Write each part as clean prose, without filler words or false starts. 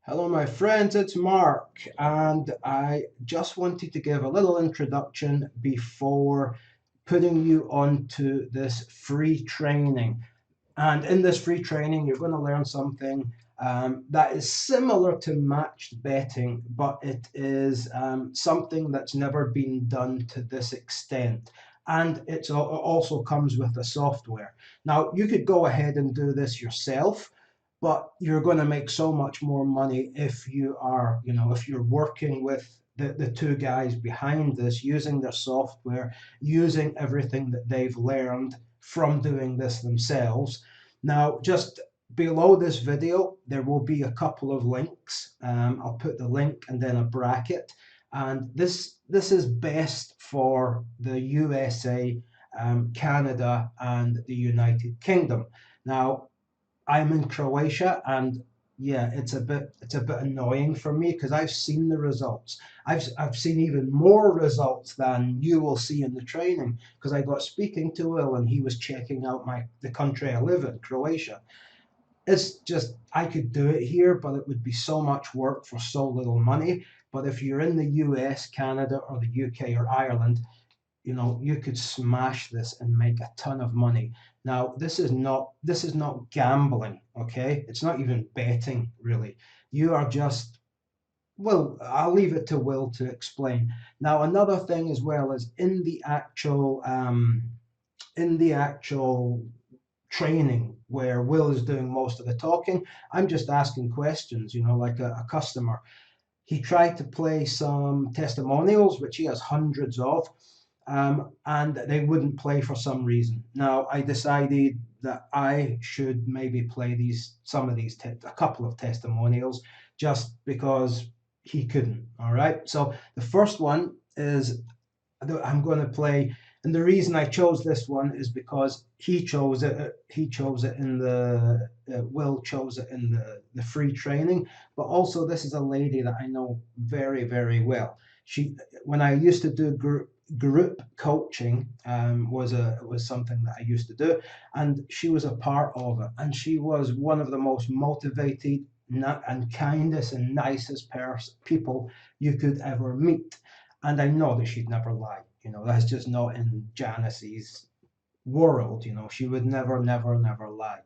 Hello, my friends, it's Mark, and I just wanted to give a little introduction before putting you onto this free training. And in this free training, you're going to learn something that is similar to matched betting, but it is something that's never been done to this extent. And it also comes with the software. Now, you could go ahead and do this yourself, but you're going to make so much more money if you are, if you're working with the two guys behind this, using their software, using everything that they've learned from doing this themselves. Now, just below this video, there will be a couple of links. I'll put the link and then a bracket. And this is best for the USA, Canada, and the United Kingdom. Now, I'm in Croatia, and yeah, it's a bit annoying for me because I've seen the results. I've seen even more results than you will see in the training because I got speaking to Will and he was checking out the country I live in, Croatia. It's just I could do it here, but it would be so much work for so little money. But if you're in the US, Canada, or the UK or Ireland, you could smash this and make a ton of money. Now, this is not gambling, okay? It's not even betting, really. You are just, well, I'll leave it to Will to explain. Now, another thing as well is in the actual training where Will is doing most of the talking, I'm just asking questions, like a customer. He tried to play some testimonials, which he has hundreds of, and they wouldn't play for some reason. Now, I decided that I should maybe play a couple of testimonials, just because he couldn't. All right. So the first one is that I'm going to play, and the reason I chose this one is because he chose it. He chose it in the Will chose it in the free training, but also this is a lady that I know very very well. She When I used to do group coaching, was something that I used to do, and she was a part of it, and she was one of the most motivated and kindest and nicest people you could ever meet. And I know that she'd never lie. That's just not in Janice's world. She would never, never, never lie.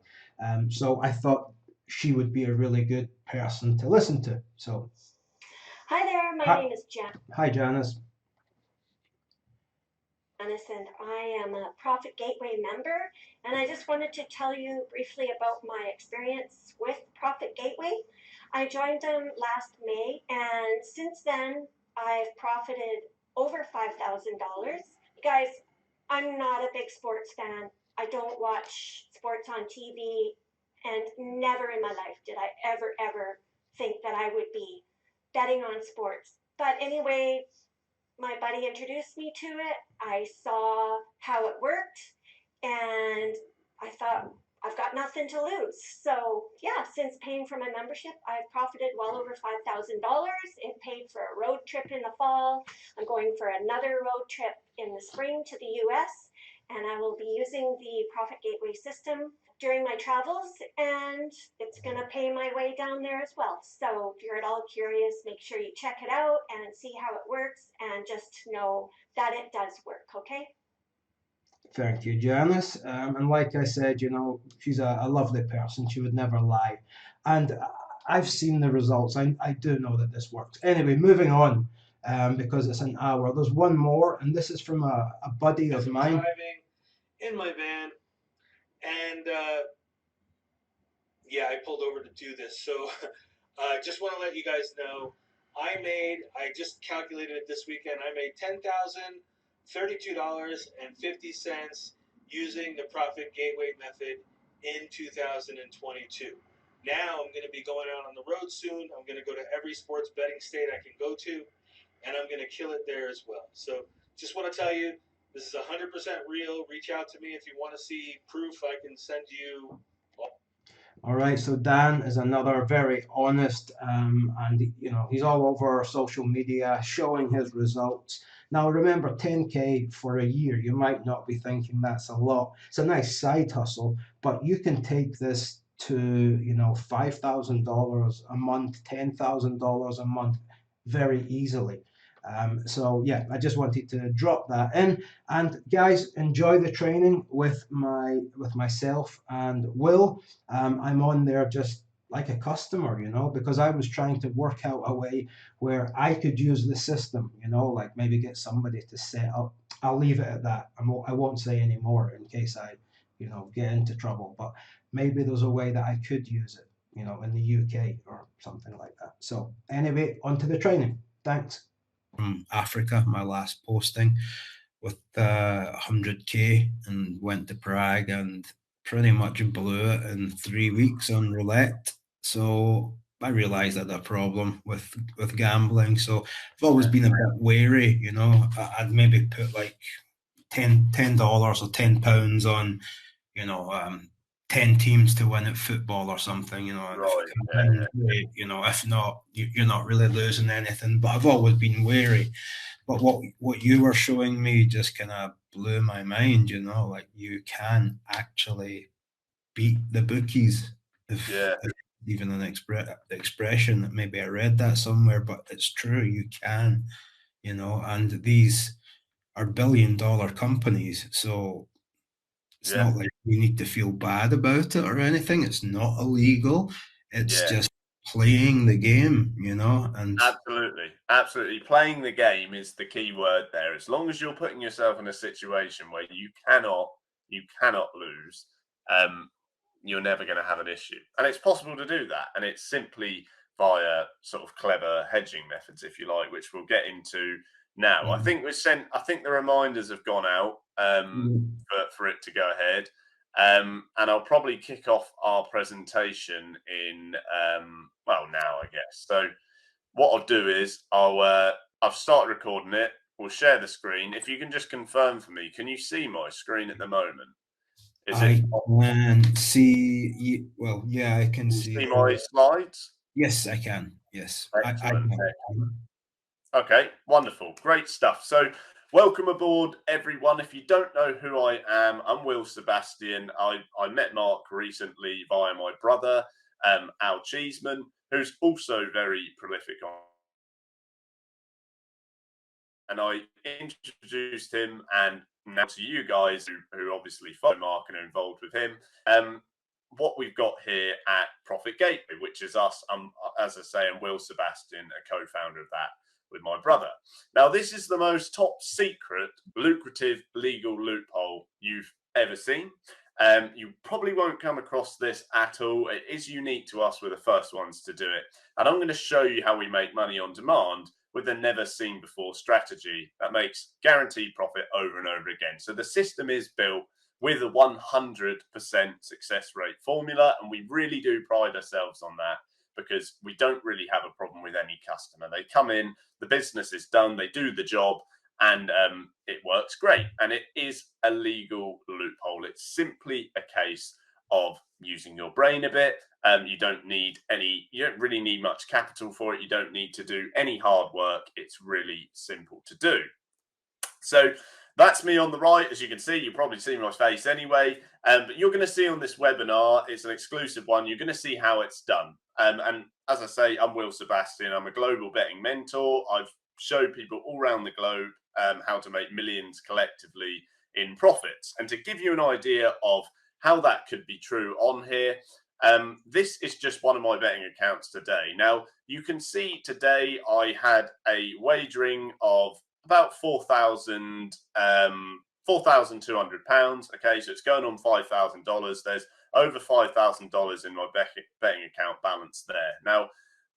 So I thought she would be a really good person to listen to. So, Hi there, my hi, name is hi Janice. Janice, and I am a Profit Gateway member. And I just wanted to tell you briefly about my experience with Profit Gateway. I joined them last May, and since then, I've profited over $5,000. Guys, I'm not a big sports fan. I don't watch sports on TV, and never in my life did I ever think that I would be betting on sports. But anyway, my buddy introduced me to it. I saw how it worked, and I thought, I've got nothing to lose. So, yeah, since paying for my membership, I've profited well over $5,000. It paid for a road trip in the fall. I'm going for another road trip in the spring to the US, and I will be using the Profit Gateway system during my travels, and it's going to pay my way down there as well. So if you're at all curious, make sure you check it out and see how it works, and just know that it does work, okay? Thank you, Janice. And like I said, she's a lovely person. She would never lie. And I've seen the results. I do know that this works. Anyway, moving on, because it's an hour. There's one more, and this is from a buddy As of I'm mine. driving in my van, and yeah, I pulled over to do this. So I just want to let you guys know I just calculated it this weekend. I made $10,032.50 using the Profit Gateway method in 2022. Now I'm going to be going out on the road soon. I'm going to go to every sports betting state I can go to, and I'm going to kill it there as well. So just want to tell you, this is 100% real. Reach out to me if you want to see proof. I can send you. All right, so Dan is another very honest, and he's all over social media showing his results. Now remember, 10K for a year, you might not be thinking that's a lot. It's a nice side hustle, but you can take this to, $5,000 a month, $10,000 a month very easily. So yeah, I just wanted to drop that in. And guys, enjoy the training with myself and Will. I'm on there just like a customer, because I was trying to work out a way where I could use the system, like maybe get somebody to set up. I'll leave it at that. I won't say any more in case I, get into trouble. But maybe there's a way that I could use it, in the UK or something like that. So anyway, on to the training. Thanks. From Africa, my last posting with 100K, and went to Prague and pretty much blew it in 3 weeks on roulette. So I realized I had a problem with gambling. So I've always been a bit wary, I'd maybe put like $10 or £10 on, 10 teams to win at football or something, and great, if not, you're not really losing anything. But I've always been wary. But what you were showing me just kind of blew my mind, like you can actually beat the bookies, if even an expression that maybe I read that somewhere, but it's true, you can, and these are billion-dollar companies, so it's not like we need to feel bad about it or anything. It's not illegal. It's just playing the game, and absolutely playing the game is the key word there. As long as you're putting yourself in a situation where you cannot lose, you're never going to have an issue. And it's possible to do that, and it's simply via sort of clever hedging methods, if you like, which we'll get into now. I think the reminders have gone out for it to go ahead. And I'll probably kick off our presentation in now, I guess. So what I'll do is I've started recording it. We'll share the screen. If you can just confirm for me, can you see my screen at the moment? I can see. Well, yeah, I can see my slides. Yes, I can. Yes, excellent. Okay, wonderful, great stuff. So welcome aboard, everyone. If you don't know who I am, I'm Will Sebastian. I met Mark recently via my brother, Al Cheeseman, who's also very prolific on. And I introduced him, and now to you guys who obviously follow Mark and are involved with him, what we've got here at Profit Gateway, which is us. As I say, I'm Will Sebastian, a co-founder of that with my brother. Now, this is the most top secret, lucrative legal loophole you've ever seen. You probably won't come across this at all. It is unique to us. We're the first ones to do it. And I'm going to show you how we make money on demand with a never seen before strategy that makes guaranteed profit over and over again. So the system is built with a 100% success rate formula, and we really do pride ourselves on that, because we don't really have a problem with any customer. They come in, the business is done, they do the job, and it works great. And it is a legal loophole. It's simply a case of using your brain a bit. You don't really need much capital for it. You don't need to do any hard work. It's really simple to do. So that's me on the right. As you can see, you probably see my face anyway. But you're going to see on this webinar, it's an exclusive one. You're going to see how it's done. And as I say, I'm Will Sebastian. I'm a global betting mentor. I've showed people all around the globe how to make millions collectively in profits. And to give you an idea of how that could be true on here, this is just one of my betting accounts today. Now, you can see today I had a wagering of about £4,200. Okay, so it's going on $5,000. There's over $5,000 in my betting account balance there. Now,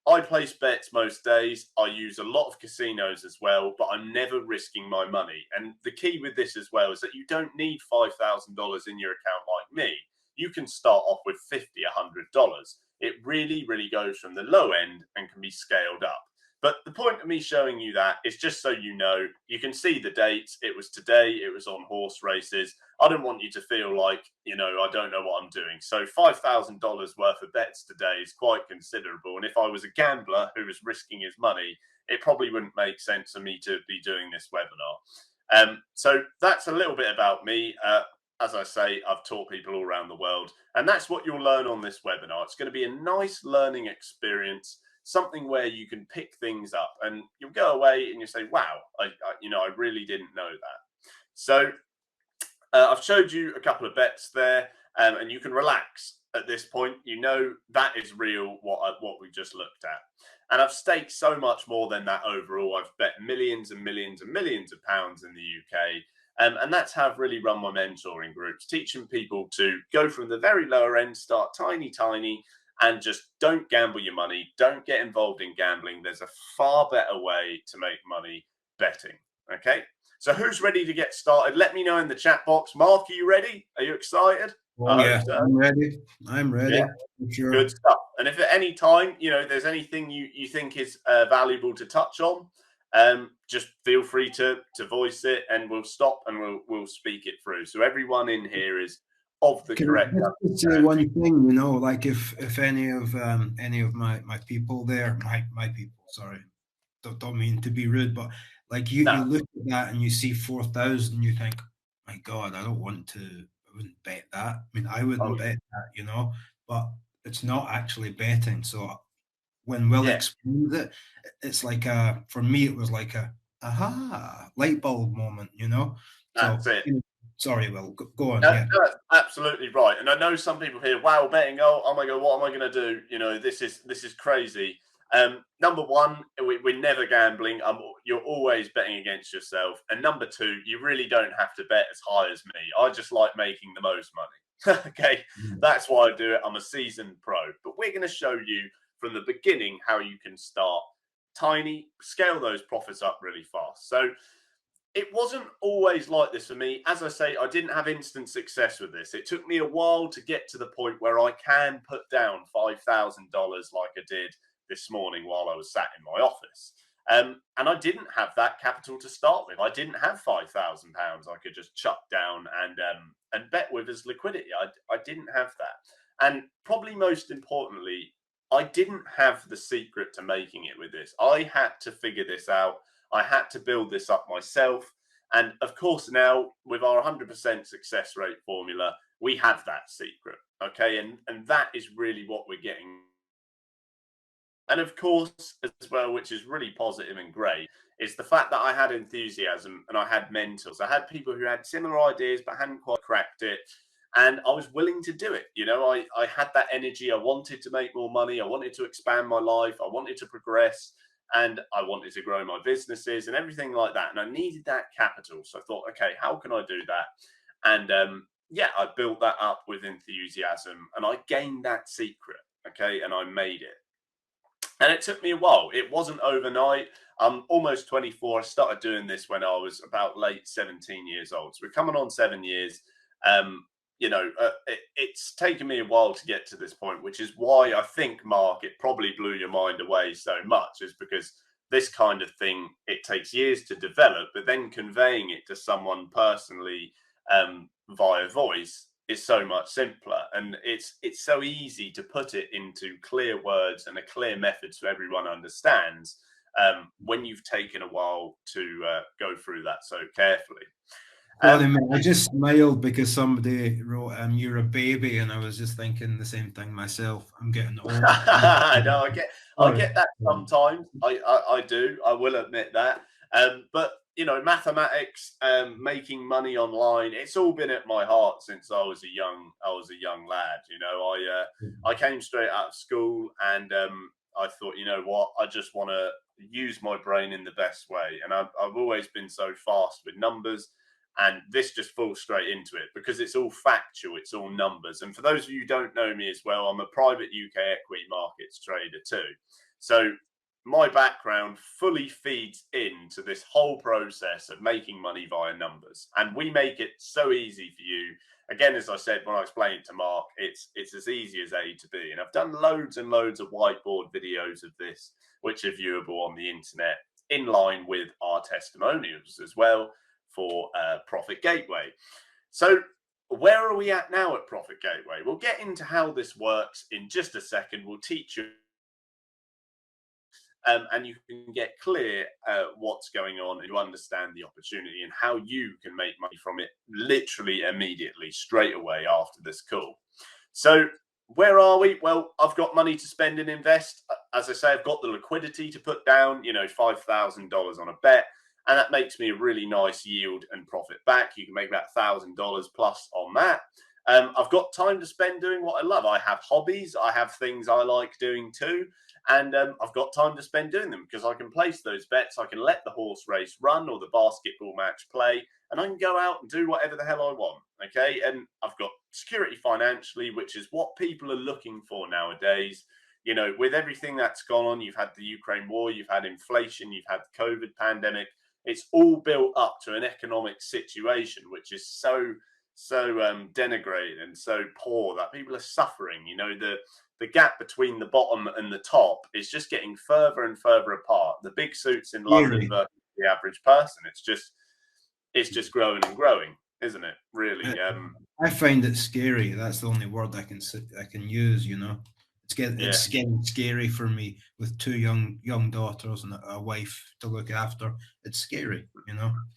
I place bets most days. I use a lot of casinos as well, but I'm never risking my money. And the key with this as well is that you don't need $5,000 in your account like me. You can start off with $50, $100. It really, really goes from the low end and can be scaled up. But the point of me showing you that is just so you know. You can see the dates. It was today. It was on horse races. I don't want you to feel like, I don't know what I'm doing. So $5,000 worth of bets today is quite considerable. And if I was a gambler who was risking his money, it probably wouldn't make sense for me to be doing this webinar. So that's a little bit about me. as I say, I've taught people all around the world, and that's what you'll learn on this webinar. It's going to be a nice learning experience, something where you can pick things up, and you'll go away and you say, "Wow, I really didn't know that." So I've showed you a couple of bets there, and you can relax at this point. You know that is real, what we just looked at. And I've staked so much more than that overall. I've bet millions and millions and millions of pounds in the UK. And that's how I've really run my mentoring groups, teaching people to go from the very lower end, start tiny, and just don't gamble your money. Don't get involved in gambling. There's a far better way to make money betting. Okay. So who's ready to get started? Let me know in the chat box. Mark, are you ready? Are you excited? Yeah, I'm ready. I'm ready. Yeah. Sure. Good stuff. And if at any time, there's anything you think is valuable to touch on, just feel free to voice it, and we'll stop and we'll speak it through. So everyone in here is of the correct. Can I just say one thing? Like if any of my people there, my people, sorry, don't mean to be rude, but like you look at that and you see 4,000, you think, my God, I wouldn't bet that. I mean, I wouldn't bet that, but it's not actually betting. So when Will explains it, it's like for me, it was like a light bulb moment, That's So, it. Sorry, Will, go on. No, Yeah. that's absolutely right. And I know some people here, wow, betting, oh my God, what am I going to do? This is crazy. Number one, we're never gambling. You're always betting against yourself. And number two, you really don't have to bet as high as me. I just like making the most money. Okay, that's why I do it. I'm a seasoned pro. But we're going to show you from the beginning how you can start tiny, scale those profits up really fast. So it wasn't always like this for me. As I say, I didn't have instant success with this. It took me a while to get to the point where I can put down $5,000 like I did this morning while I was sat in my office. And I didn't have that capital to start with. I didn't have £5,000 I could just chuck down and bet with as liquidity. I didn't have that. And probably most importantly, I didn't have the secret to making it with this. I had to figure this out. I had to build this up myself. And of course, now with our 100% success rate formula, we have that secret. Okay. And that is really what we're getting. And of course, as well, which is really positive and great, is the fact that I had enthusiasm and I had mentors. I had people who had similar ideas but hadn't quite cracked it. And I was willing to do it. I had that energy. I wanted to make more money. I wanted to expand my life. I wanted to progress. And I wanted to grow my businesses and everything like that. And I needed that capital. So I thought, okay, how can I do that? And I built that up with enthusiasm and I gained that secret. Okay. And I made it. And it took me a while. It wasn't overnight. I'm almost 24. I started doing this when I was about late 17 years old. So we're coming on 7 years. It's taken me a while to get to this point, which is why I think, Mark, it probably blew your mind away so much, is because this kind of thing, it takes years to develop, but then conveying it to someone personally via voice is so much simpler. And it's so easy to put it into clear words and a clear method so everyone understands when you've taken a while to go through that so carefully. I just smiled because somebody wrote, "You're a baby," and I was just thinking the same thing myself. I'm getting old. No, I get that sometimes. I do. I will admit that. But mathematics, making money online, it's all been at my heart since I was a young lad. I came straight out of school and I thought, you know what, I just want to use my brain in the best way. And I've always been so fast with numbers. And this just falls straight into it because it's all factual, it's all numbers. And for those of you who don't know me as well, I'm a private UK equity markets trader too. So my background fully feeds into this whole process of making money via numbers. And we make it so easy for you. Again, as I said, when I explained it to Mark, it's as easy as A to B. And I've done loads and loads of whiteboard videos of this, which are viewable on the internet in line with our testimonials as well for Profit Gateway. So where are we at now at Profit Gateway? We'll get into how this works in just a second. We'll teach you. and you can get clear what's going on, and you understand the opportunity and how you can make money from it literally immediately, straight away after this call. So where are we? Well, I've got money to spend and invest. As I say, I've got the liquidity to put down, $5,000 on a bet, and that makes me a really nice yield and profit back. You can make about $1,000 plus on that. I've got time to spend doing what I love. I have hobbies. I have things I like doing too. And I've got time to spend doing them because I can place those bets. I can let the horse race run or the basketball match play, and I can go out and do whatever the hell I want. Okay. And I've got security financially, which is what people are looking for nowadays. With everything that's gone on, you've had the Ukraine war, you've had inflation, you've had the COVID pandemic. It's all built up to an economic situation which is so denigrated and so poor that people are suffering. The gap between the bottom and the top is just getting further and further apart. The big suits in London versus the average person, it's just growing and growing, isn't it? Really. I find it scary. That's the only word I can use. It's getting scary for me with two young daughters and a wife to look after. It's scary.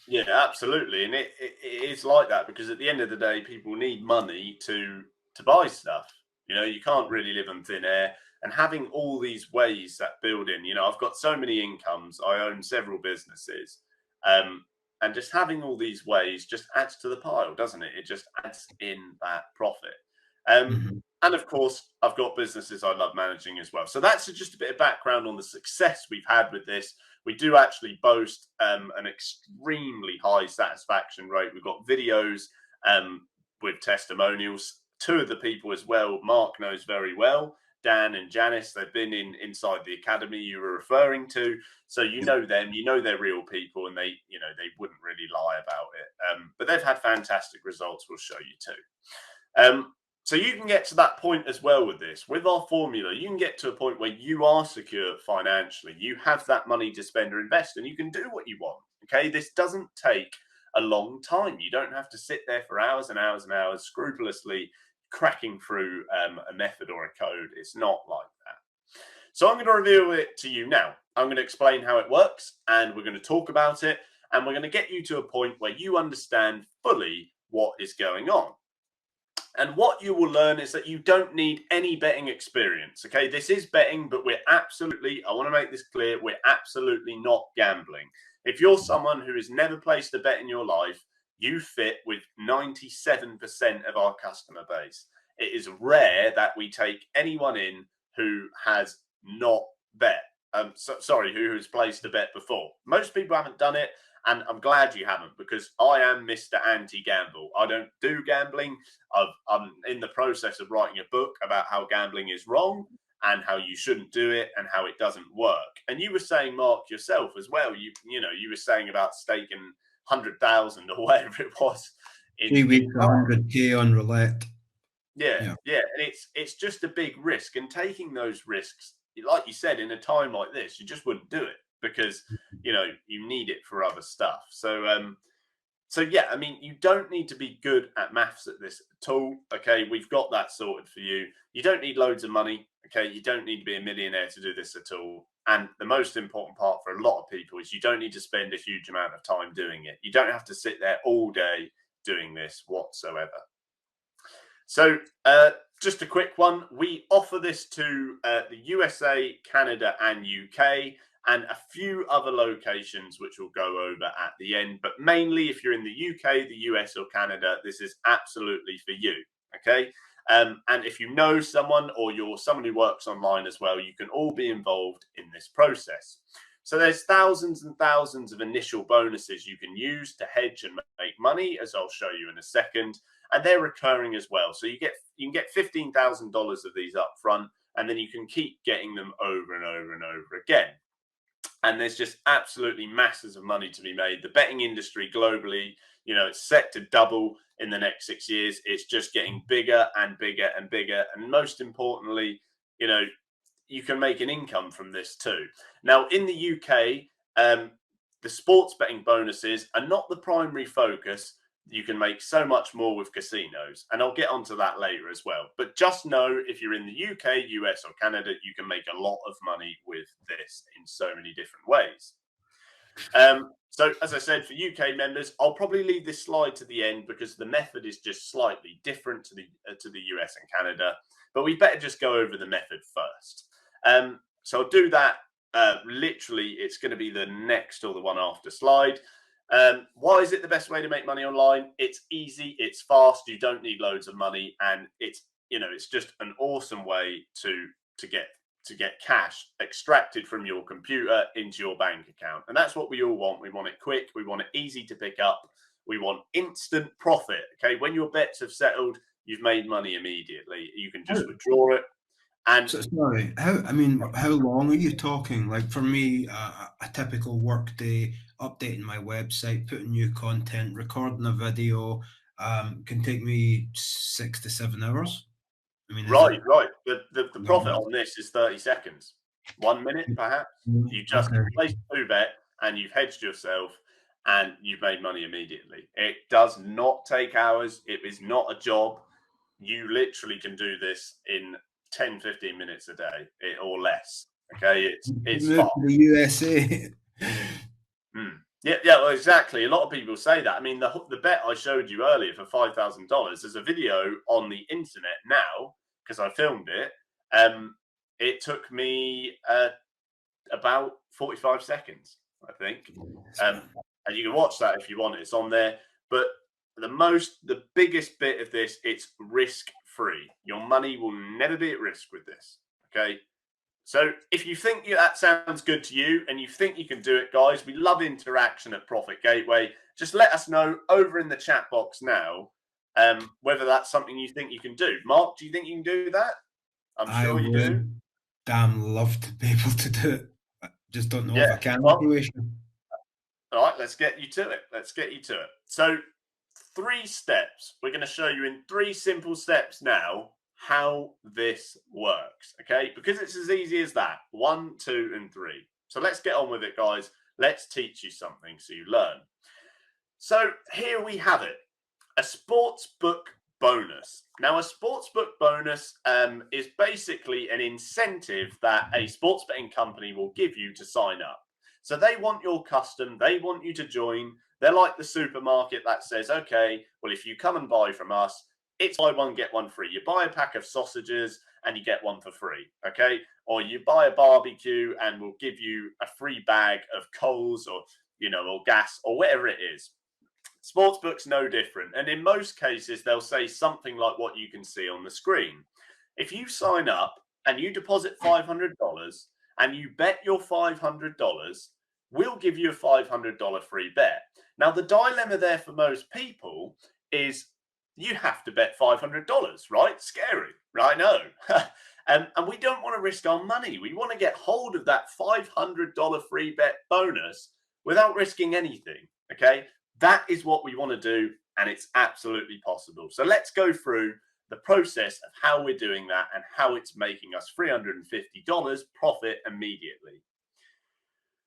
Yeah, absolutely, and it is like that because at the end of the day, people need money to buy stuff. You can't really live on thin air, and having all these ways that build in. I've got so many incomes. I own several businesses, and just having all these ways just adds to the pile, doesn't it? It just adds in that profit. And of course, I've got businesses I love managing as well. So that's just a bit of background on the success we've had with this. We do actually boast an extremely high satisfaction rate. We've got videos with testimonials. Two of the people as well, Mark knows very well, Dan and Janice, they've been inside the academy you were referring to. So you know them, they're real people, and they wouldn't really lie about it. But they've had fantastic results. We'll show you too. So you can get to that point as well with this. With our formula, you can get to a point where you are secure financially. You have that money to spend or invest, and you can do what you want. Okay, this doesn't take a long time. You don't have to sit there for hours and hours and hours scrupulously cracking through a method or a code. It's not like that. So I'm going to reveal it to you now. I'm going to explain how it works, and we're going to talk about it, and we're going to get you to a point where you understand fully what is going on. And what you will learn is that you don't need any betting experience. Okay, this is betting, but I want to make this clear, we're absolutely not gambling. If you're someone who has never placed a bet in your life, you fit with 97% of our customer base. It is rare that we take anyone in who has not bet. Who has placed a bet before. Most people haven't done it. And I'm glad you haven't, because I am Mr. Anti-Gamble. I don't do gambling. I'm in the process of writing a book about how gambling is wrong and how you shouldn't do it and how it doesn't work. And you were saying, Mark, yourself as well. You were saying about staking 100,000 or whatever it was. 3 weeks, 100K on roulette. Yeah. And it's just a big risk. And taking those risks, like you said, in a time like this, you just wouldn't do it, because you need it for other stuff. So yeah, I mean, you don't need to be good at maths at this at all. Okay, we've got that sorted for you. You don't need loads of money. Okay, you don't need to be a millionaire to do this at all. And the most important part for a lot of people is you don't need to spend a huge amount of time doing it. You don't have to sit there all day doing this whatsoever. So just a quick one. We offer this to the USA, Canada, and UK, and a few other locations which we'll go over at the end. But mainly, if you're in the UK, the US, or Canada, this is absolutely for you. Okay. And if you know someone, or you're someone who works online as well, you can all be involved in this process. So there's thousands and thousands of initial bonuses you can use to hedge and make money, as I'll show you in a second. And they're recurring as well. So you can get $15,000 of these up front, and then you can keep getting them over and over and over again. And there's just absolutely masses of money to be made. The betting industry globally, it's set to double in the next 6 years. It's just getting bigger and bigger and bigger. And most importantly, you can make an income from this too. Now, in the UK, the sports betting bonuses are not the primary focus. you can make so much more with casinos, and I'll get onto that later as well. But just know, if you're in the UK, US, or Canada, you can make a lot of money with this in so many different ways. So, as I said, for UK members, I'll probably leave this slide to the end because the method is just slightly different to the US and Canada. But we better just go over the method first. So I'll do that. Literally, it's going to be the next or the one after slide. Why is it the best way to make money online? It's easy, it's fast, you don't need loads of money, and it's just an awesome way to get cash extracted from your computer into your bank account. And that's what we all want. We want it quick, we want it easy to pick up, we want instant profit. Okay, when your bets have settled, you've made money immediately. You can just withdraw it. And so, sorry, how long are you talking? Like for me, a typical work day, updating my website, putting new content, recording a video, can take me 6 to 7 hours. I mean, right. The profit on this is 30 seconds, 1 minute perhaps. You just place two bet and you've hedged yourself and you've made money immediately. It does not take hours. It is not a job. You literally can do this in 10-15 minutes a day or less. Okay, it's fast. The USA. Yeah, well, exactly. A lot of people say that. I mean, the bet I showed you earlier for $5,000, there's a video on the internet now because I filmed it. It took me about 45 seconds, I think. And you can watch that if you want. It's on there. But the biggest bit of this, it's risk-free. Your money will never be at risk with this. Okay. So if you think that sounds good to you and you think you can do it, guys, we love interaction at Profit Gateway. Just let us know over in the chat box now whether that's something you think you can do. Mark, do you think you can do that? I'm sure you do. Damn love to be able to do it. I just don't know if I can. Well, all right, let's get you to it. So 3 steps. We're going to show you in 3 simple steps now how this works, okay? Because it's as easy as that. 1, 2, and 3. So let's get on with it, guys. Let's teach you something so you learn. So here we have it, a sportsbook bonus. Now, a sportsbook bonus is basically an incentive that a sports betting company will give you to sign up. So they want your custom, they want you to join. They're like the supermarket that says, okay, well, if you come and buy from us, it's buy one, get one free. You buy a pack of sausages and you get one for free, okay? Or you buy a barbecue and we'll give you a free bag of coals or gas or whatever it is. Sportsbook's no different. And in most cases, they'll say something like what you can see on the screen. If you sign up and you deposit $500 and you bet your $500, we'll give you a $500 free bet. Now, the dilemma there for most people is you have to bet $500, right? Scary, right? No. And we don't want to risk our money. We want to get hold of that $500 free bet bonus without risking anything, okay? That is what we want to do, and it's absolutely possible. So let's go through the process of how we're doing that and how it's making us $350 profit immediately.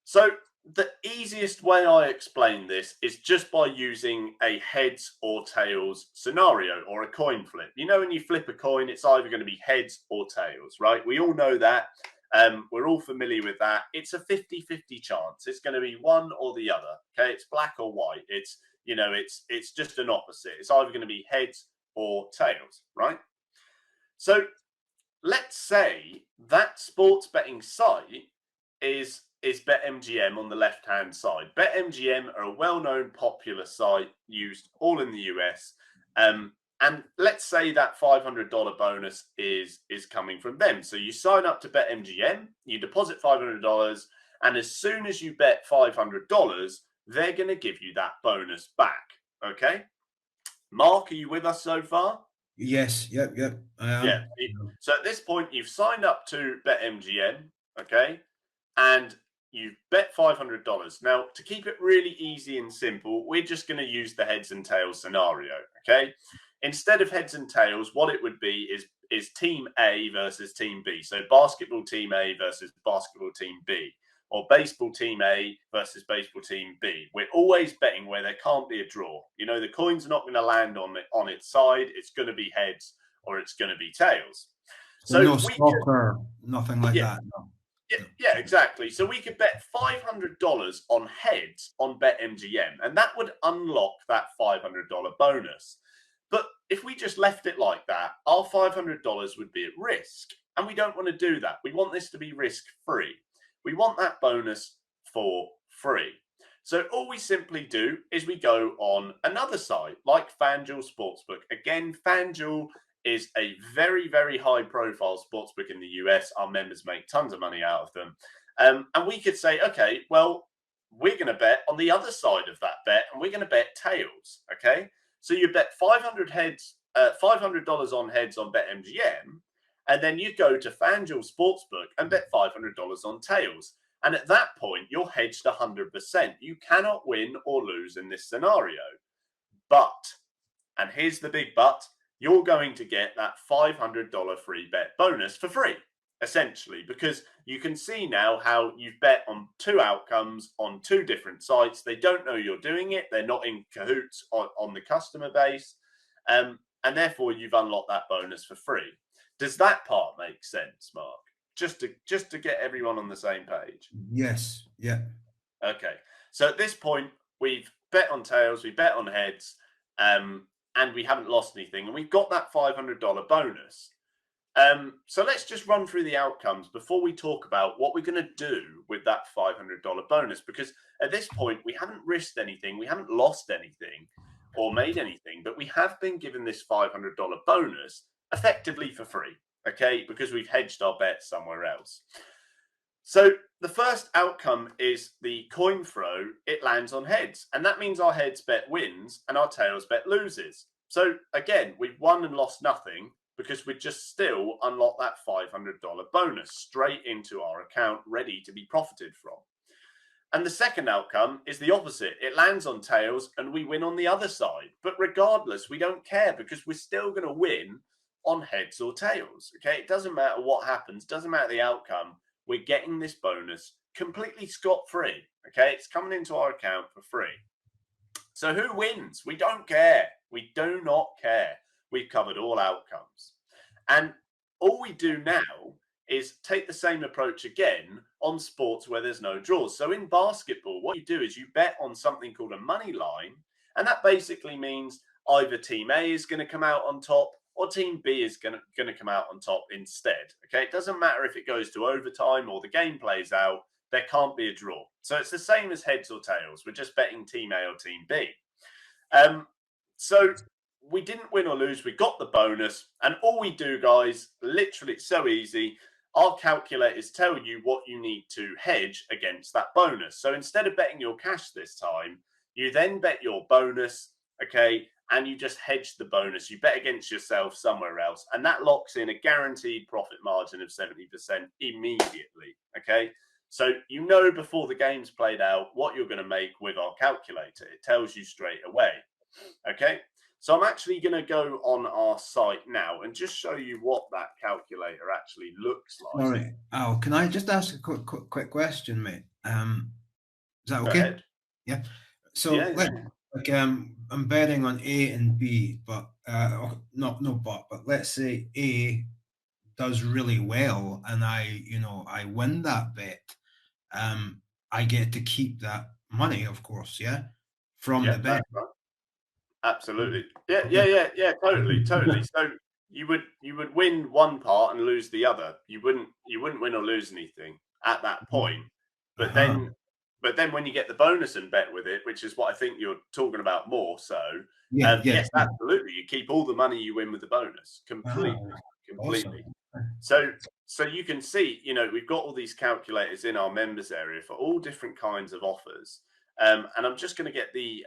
So the easiest way I explain this is just by using a heads or tails scenario or a coin flip. You know, when you flip a coin, it's either going to be heads or tails, right? We all know that. We're all familiar with that. It's a 50-50 chance. It's going to be one or the other. Okay, it's black or white. It's just an opposite. It's either going to be heads or tails, right? So let's say that sports betting site is BetMGM on the left-hand side. BetMGM are a well-known, popular site used all in the US. And let's say that $500 bonus is coming from them. So you sign up to BetMGM, you deposit $500, and as soon as you bet $500, they're going to give you that bonus back. Okay? Mark, are you with us so far? Yes. Yep. I am. Yeah. So at this point, you've signed up to BetMGM, okay? And you've bet $500. Now, to keep it really easy and simple, we're just going to use the heads and tails scenario, okay? Instead of heads and tails, what it would be is team A versus team B. So basketball team A versus basketball team B. or baseball team A versus baseball team B. We're always betting where there can't be a draw. You know, the coin's not going to land on its side. It's going to be heads or it's going to be tails. So no we soccer, nothing like Yeah. that. No. Yeah, exactly. So we could bet $500 on heads on BetMGM, and that would unlock that $500 bonus. But if we just left it like that, our $500 would be at risk. And we don't want to do that. We want this to be risk-free. We want that bonus for free. So all we simply do is we go on another site like FanDuel Sportsbook. Again, FanDuel is a very, very high profile sportsbook in the US. Our members make tons of money out of them. And we could say, okay, well, we're going to bet on the other side of that bet, and we're going to bet tails. Okay. So you bet $500 on heads on BetMGM, and then you go to FanDuel Sportsbook and bet $500 on tails. And at that point, you're hedged 100%. You cannot win or lose in this scenario. But, and here's the big but, you're going to get that $500 free bet bonus for free, essentially, because you can see now how you've bet on two outcomes on two different sites. They don't know you're doing it. They're not in cahoots on the customer base. And therefore, you've unlocked that bonus for free. Does that part make sense, Mark? Just to get everyone on the same page. Yes. Yeah. Okay. So at this point, we've bet on tails, we bet on heads, and we haven't lost anything, and we've got that $500 bonus. So let's just run through the outcomes before we talk about what we're going to do with that $500 bonus, because at this point, we haven't risked anything, we haven't lost anything or made anything, but we have been given this $500 bonus effectively for free, okay, because we've hedged our bets somewhere else. So the first outcome is the coin throw. It lands on heads, and that means our heads bet wins and our tails bet loses. So again, we've won and lost nothing because we just still unlock that $500 bonus straight into our account, ready to be profited from. And the second outcome is the opposite. It lands on tails and we win on the other side. But regardless, we don't care because we're still going to win on heads or tails. Okay, it doesn't matter what happens, doesn't matter the outcome. We're getting this bonus completely scot-free. Okay, it's coming into our account for free. So who wins? We don't care. We do not care. We've covered all outcomes. And all we do now is take the same approach again on sports where there's no draws. So in basketball, what you do is you bet on something called a money line. And that basically means either team A is going to come out on top or team B is going to come out on top instead. Okay, it doesn't matter if it goes to overtime or the game plays out, there can't be a draw. So it's the same as heads or tails. We're just betting team A or team B. So we didn't win or lose. We got the bonus. And all we do, guys, literally, it's so easy. Our calculators tell you what you need to hedge against that bonus. So instead of betting your cash this time, you then bet your bonus, okay, and you just hedge the bonus. You bet against yourself somewhere else, and that locks in a guaranteed profit margin of 70% immediately, okay? So you know before the game's played out what you're going to make with our calculator. It tells you straight away, okay? So I'm actually going to go on our site now and just show you what that calculator actually looks like. All right. Al, can I just ask a quick question, mate? Is that okay? Go ahead. Yeah. So I'm betting on A and B, but but let's say A does really well and I win that bet. I get to keep that money, of course, from the bet. Right. Absolutely. Yeah, totally. So you would win one part and lose the other. You wouldn't win or lose anything at that point. But then when you get the bonus and bet with it, which is what I think you're talking about more so, yes, absolutely. You keep all the money you win with the bonus completely. Awesome. So you can see, we've got all these calculators in our members area for all different kinds of offers. And I'm just going to get the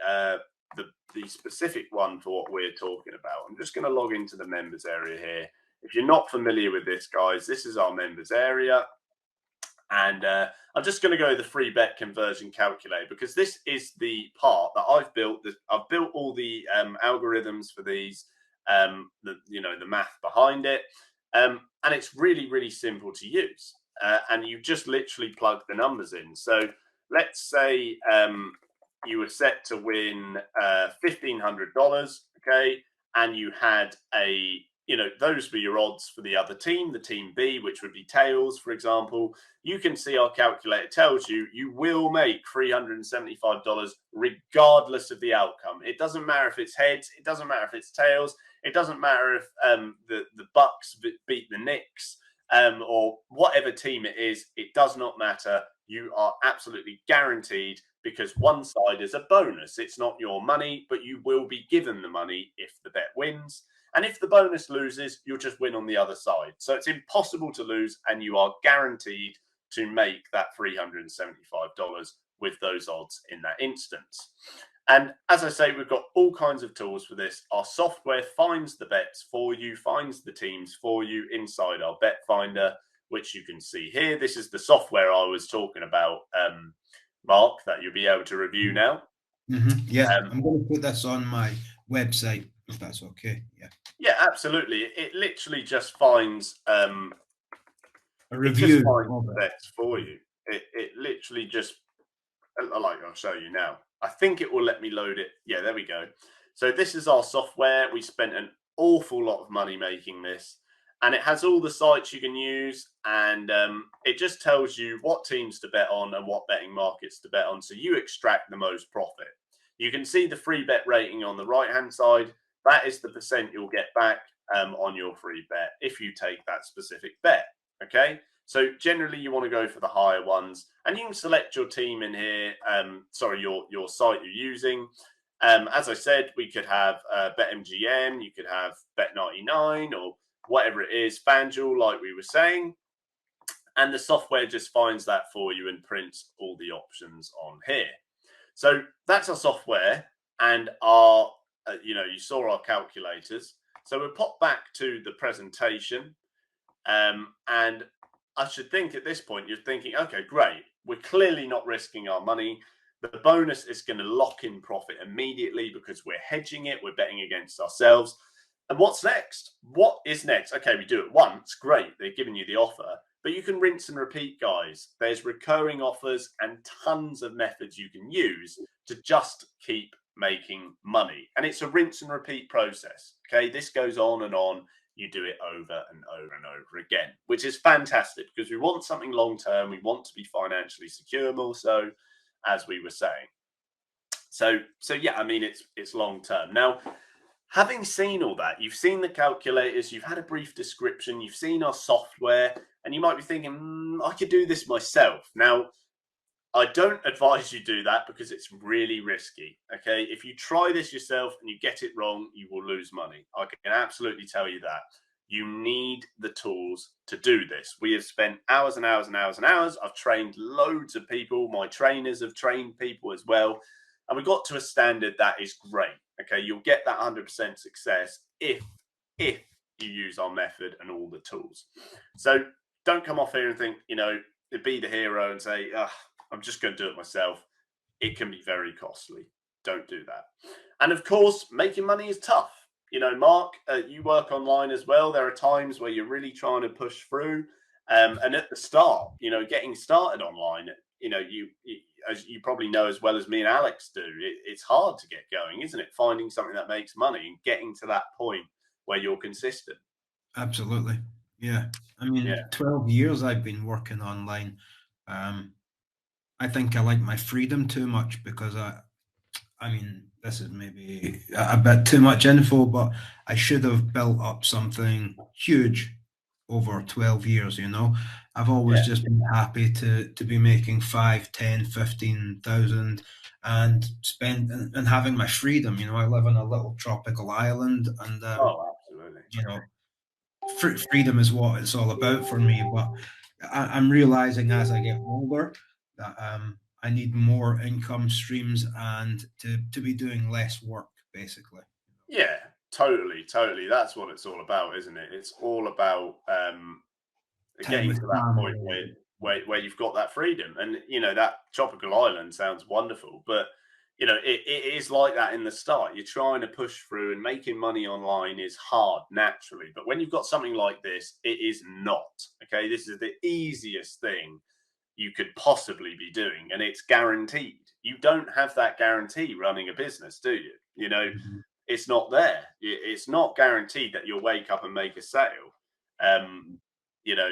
specific one for what we're talking about. I'm just going to log into the members area here. If you're not familiar with this, guys, this is our members area. And I'm just going to go the free bet conversion calculator because this is the part that I've built. I've built all the algorithms for these, the math behind it. And it's really, really simple to use. and you just literally plug the numbers in. So let's say you were set to win $1,500, okay, and you had those were your odds for the other team, the team B, which would be tails, for example. You can see our calculator tells you will make $375 regardless of the outcome. It doesn't matter if it's heads, it doesn't matter if it's tails, it doesn't matter if the Bucks beat the Knicks or whatever team it is. It does not matter. You are absolutely guaranteed, because one side is a bonus. It's not your money, but you will be given the money if the bet wins. And if the bonus loses, you'll just win on the other side. So it's impossible to lose, and you are guaranteed to make that $375 with those odds in that instance. And as I say, we've got all kinds of tools for this. Our software finds the bets for you, finds the teams for you inside our bet finder, which you can see here. This is the software I was talking about, Mark, that you'll be able to review now. Mm-hmm. Yeah, I'm going to put this on my website, if that's okay. Yeah, absolutely. It literally just finds a review of the bets for you. It literally just, I'll show you now. I think it will let me load it. Yeah, there we go. So this is our software. We spent an awful lot of money making this, and it has all the sites you can use, and it just tells you what teams to bet on and what betting markets to bet on, so you extract the most profit. You can see the free bet rating on the right-hand side. That is the percent you'll get back on your free bet if you take that specific bet, okay? So generally you want to go for the higher ones, and you can select your team in here, your site you're using. As I said, we could have BetMGM, you could have Bet99 or whatever it is, FanDuel, like we were saying. And the software just finds that for you and prints all the options on here. So that's our software, and our, you saw our calculators. So we'll pop back to the presentation, and I should think at this point, you're thinking, okay, great. We're clearly not risking our money. The bonus is going to lock in profit immediately because we're hedging it. We're betting against ourselves. And what's next? What is next? Okay, we do it once. Great. They're giving you the offer. But you can rinse and repeat, guys. There's recurring offers and tons of methods you can use to just keep making money. And it's a rinse and repeat process. Okay, this goes on and on. You do it over and over and over again, which is fantastic because we want something long term. We want to be financially secure more so, as we were saying. So yeah, I mean, it's long term. Now, having seen all that, you've seen the calculators, you've had a brief description, you've seen our software, and you might be thinking, I could do this myself. Now, I don't advise you do that because it's really risky, okay? If you try this yourself and you get it wrong, you will lose money. I can absolutely tell you that. You need the tools to do this. We have spent hours and hours and hours and hours. I've trained loads of people. My trainers have trained people as well. And we got to a standard that is great, okay? You'll get that 100% success if you use our method and all the tools. So don't come off here and think, be the hero and say, I'm just going to do it myself. It can be very costly. Don't do that. And of course, making money is tough. Mark, you work online as well. There are times where you're really trying to push through. And at the start, getting started online, you as you probably know as well as me and Alex do, it's hard to get going, isn't it? Finding something that makes money and getting to that point where you're consistent. Absolutely. Yeah. I mean, 12 years I've been working online. I think I like my freedom too much because I mean, this is maybe a bit too much info, but I should have built up something huge over 12 years, I've always just been happy to be making 5, 10, 15,000 and spend and having my freedom. I live on a little tropical island, and absolutely. Freedom is what it's all about for me. But I'm realizing as I get older that I need more income streams and to be doing less work, basically. Yeah, totally. That's what it's all about, isn't it? It's all about getting to that point where you've got that freedom. And that tropical island sounds wonderful, but you know, it is like that in the start. You're trying to push through, and making money online is hard naturally. But when you've got something like this, it is not. Okay, this is the easiest thing you could possibly be doing, and it's guaranteed. You don't have that guarantee running a business, do you? You know, it's not there. It's not guaranteed that you'll wake up and make a sale. You know,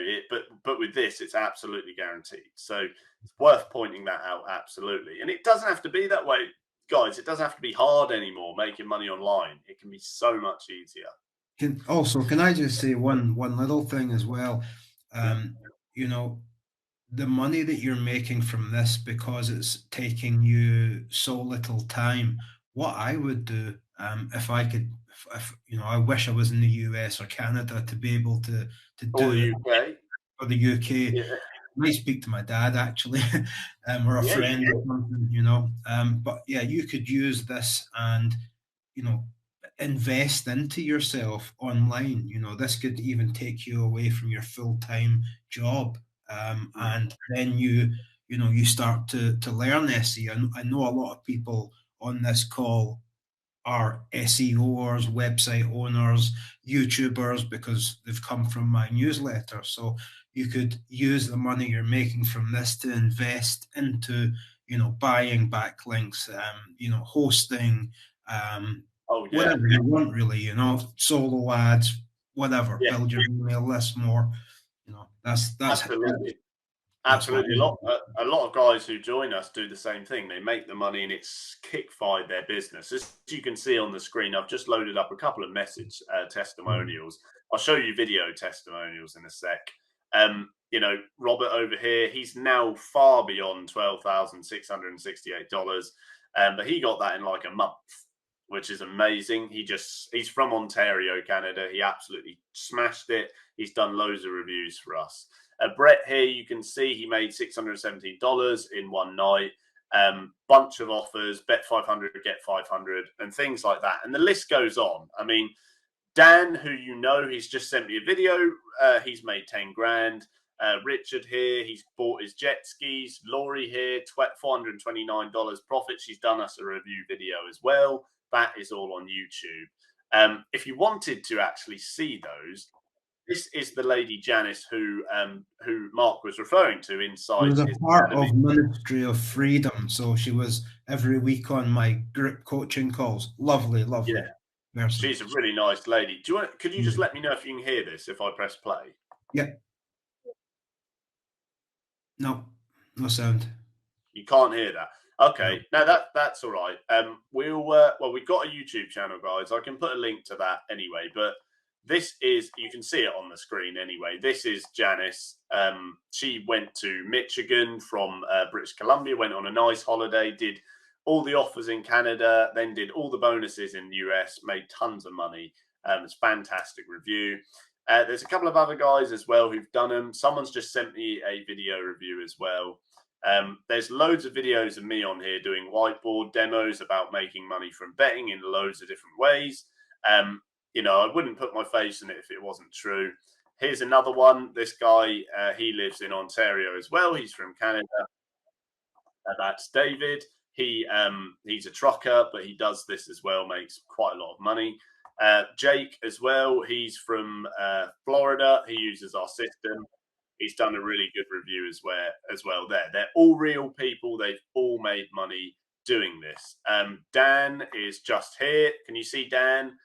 but with this, it's absolutely guaranteed. So it's worth pointing that out, absolutely. And it doesn't have to be that way, guys. It doesn't have to be hard anymore making money online. It can be so much easier. Can I just say one little thing as well? Yeah. You know, the money that you're making from this, because it's taking you so little time. What I would do, if I could, if you know, I wish I was in the US or Canada to be able to Or do the it, UK. or the UK. Yeah, I might speak to my dad actually, or a yeah, friend or something, you know. But yeah, you could use this and, you know, invest into yourself online. You know, this could even take you away from your full-time job, and then you know, you start to learn SEO. I know a lot of people on this call are SEOers, website owners, YouTubers, because they've come from my newsletter. So you could use the money you're making from this to invest into, you know, buying backlinks, you know, hosting, Oh yeah, whatever you want, really, you know, solo ads, whatever, yeah, build your email list more. You know, absolutely. that's what Absolutely, a lot of guys who join us do the same thing. They make the money, and it's kick-fired their business. As you can see on the screen, I've just loaded up a couple of message testimonials. I'll show you video testimonials in a sec. You know, Robert over here, he's now far beyond $12,668, but he got that in like a month, which is amazing. He's from Ontario, Canada. He absolutely smashed it. He's done loads of reviews for us. Brett here, you can see he made $617 in one night. Bunch of offers, bet 500, get 500, and things like that. And the list goes on. I mean, Dan, who you know, he's just sent me a video. He's made 10 grand. Richard here, he's bought his jet skis. Laurie here, $429 profit. She's done us a review video as well. That is all on YouTube. If you wanted to actually see those, this is the lady Janice who Mark was referring to She inside was a his part academy. of Ministry of Freedom, so she was every week on my group coaching calls. Lovely, lovely Yeah, person. she's a really nice lady. Could you just let me know if you can hear this if I press play? Yeah. No, no sound. You can't hear that. Okay, No. no, that's all right. Well, we've got a YouTube channel, guys. I can put a link to that anyway. But this is, you can see it on the screen anyway. This is Janice. She went to Michigan from British Columbia, went on a nice holiday, did all the offers in Canada, then did all the bonuses in the US, made tons of money. It's fantastic review. There's a couple of other guys as well who've done them. Someone's just sent me a video review as well. There's loads of videos of me on here doing whiteboard demos about making money from betting in loads of different ways. You know, I wouldn't put my face in it if it wasn't true. Here's another one. This guy, he lives in Ontario as well. He's from Canada. That's David. He's a trucker, but he does this as well, makes quite a lot of money. Jake as well. He's from Florida. He uses our system. He's done a really good review as well. They're all real people. They've all made money doing this. Dan is just here. Can you see Dan?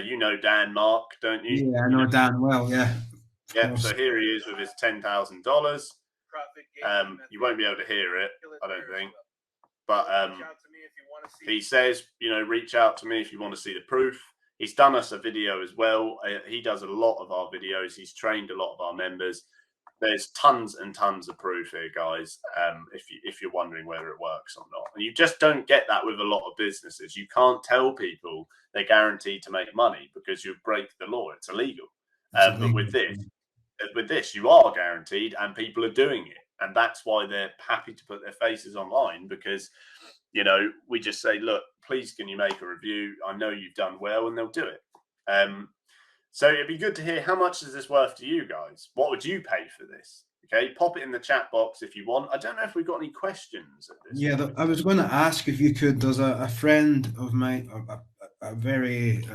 You know Dan, Mark, don't you? Yeah, I know Dan well. Yeah. Yeah. So here he is with his $10,000. You won't be able to hear it, I don't think. But he says, you know, reach out to me if you want to see the proof. He's done us a video as well. He does a lot of our videos. He's trained a lot of our members. There's tons and tons of proof here, guys, if you're wondering whether it works or not. And you just don't get that with a lot of businesses. You can't tell people they're guaranteed to make money because you break the law. It's illegal. But with this, you are guaranteed, and people are doing it. And that's why they're happy to put their faces online, because, you know, we just say, look, please, can you make a review? I know you've done well, and they'll do it. So it'd be good to hear, how much is this worth to you guys? What would you pay for this? Okay, pop it in the chat box if you want. I don't know if we've got any questions at this Yeah, point. I was going to ask if you could. There's a friend of mine, a very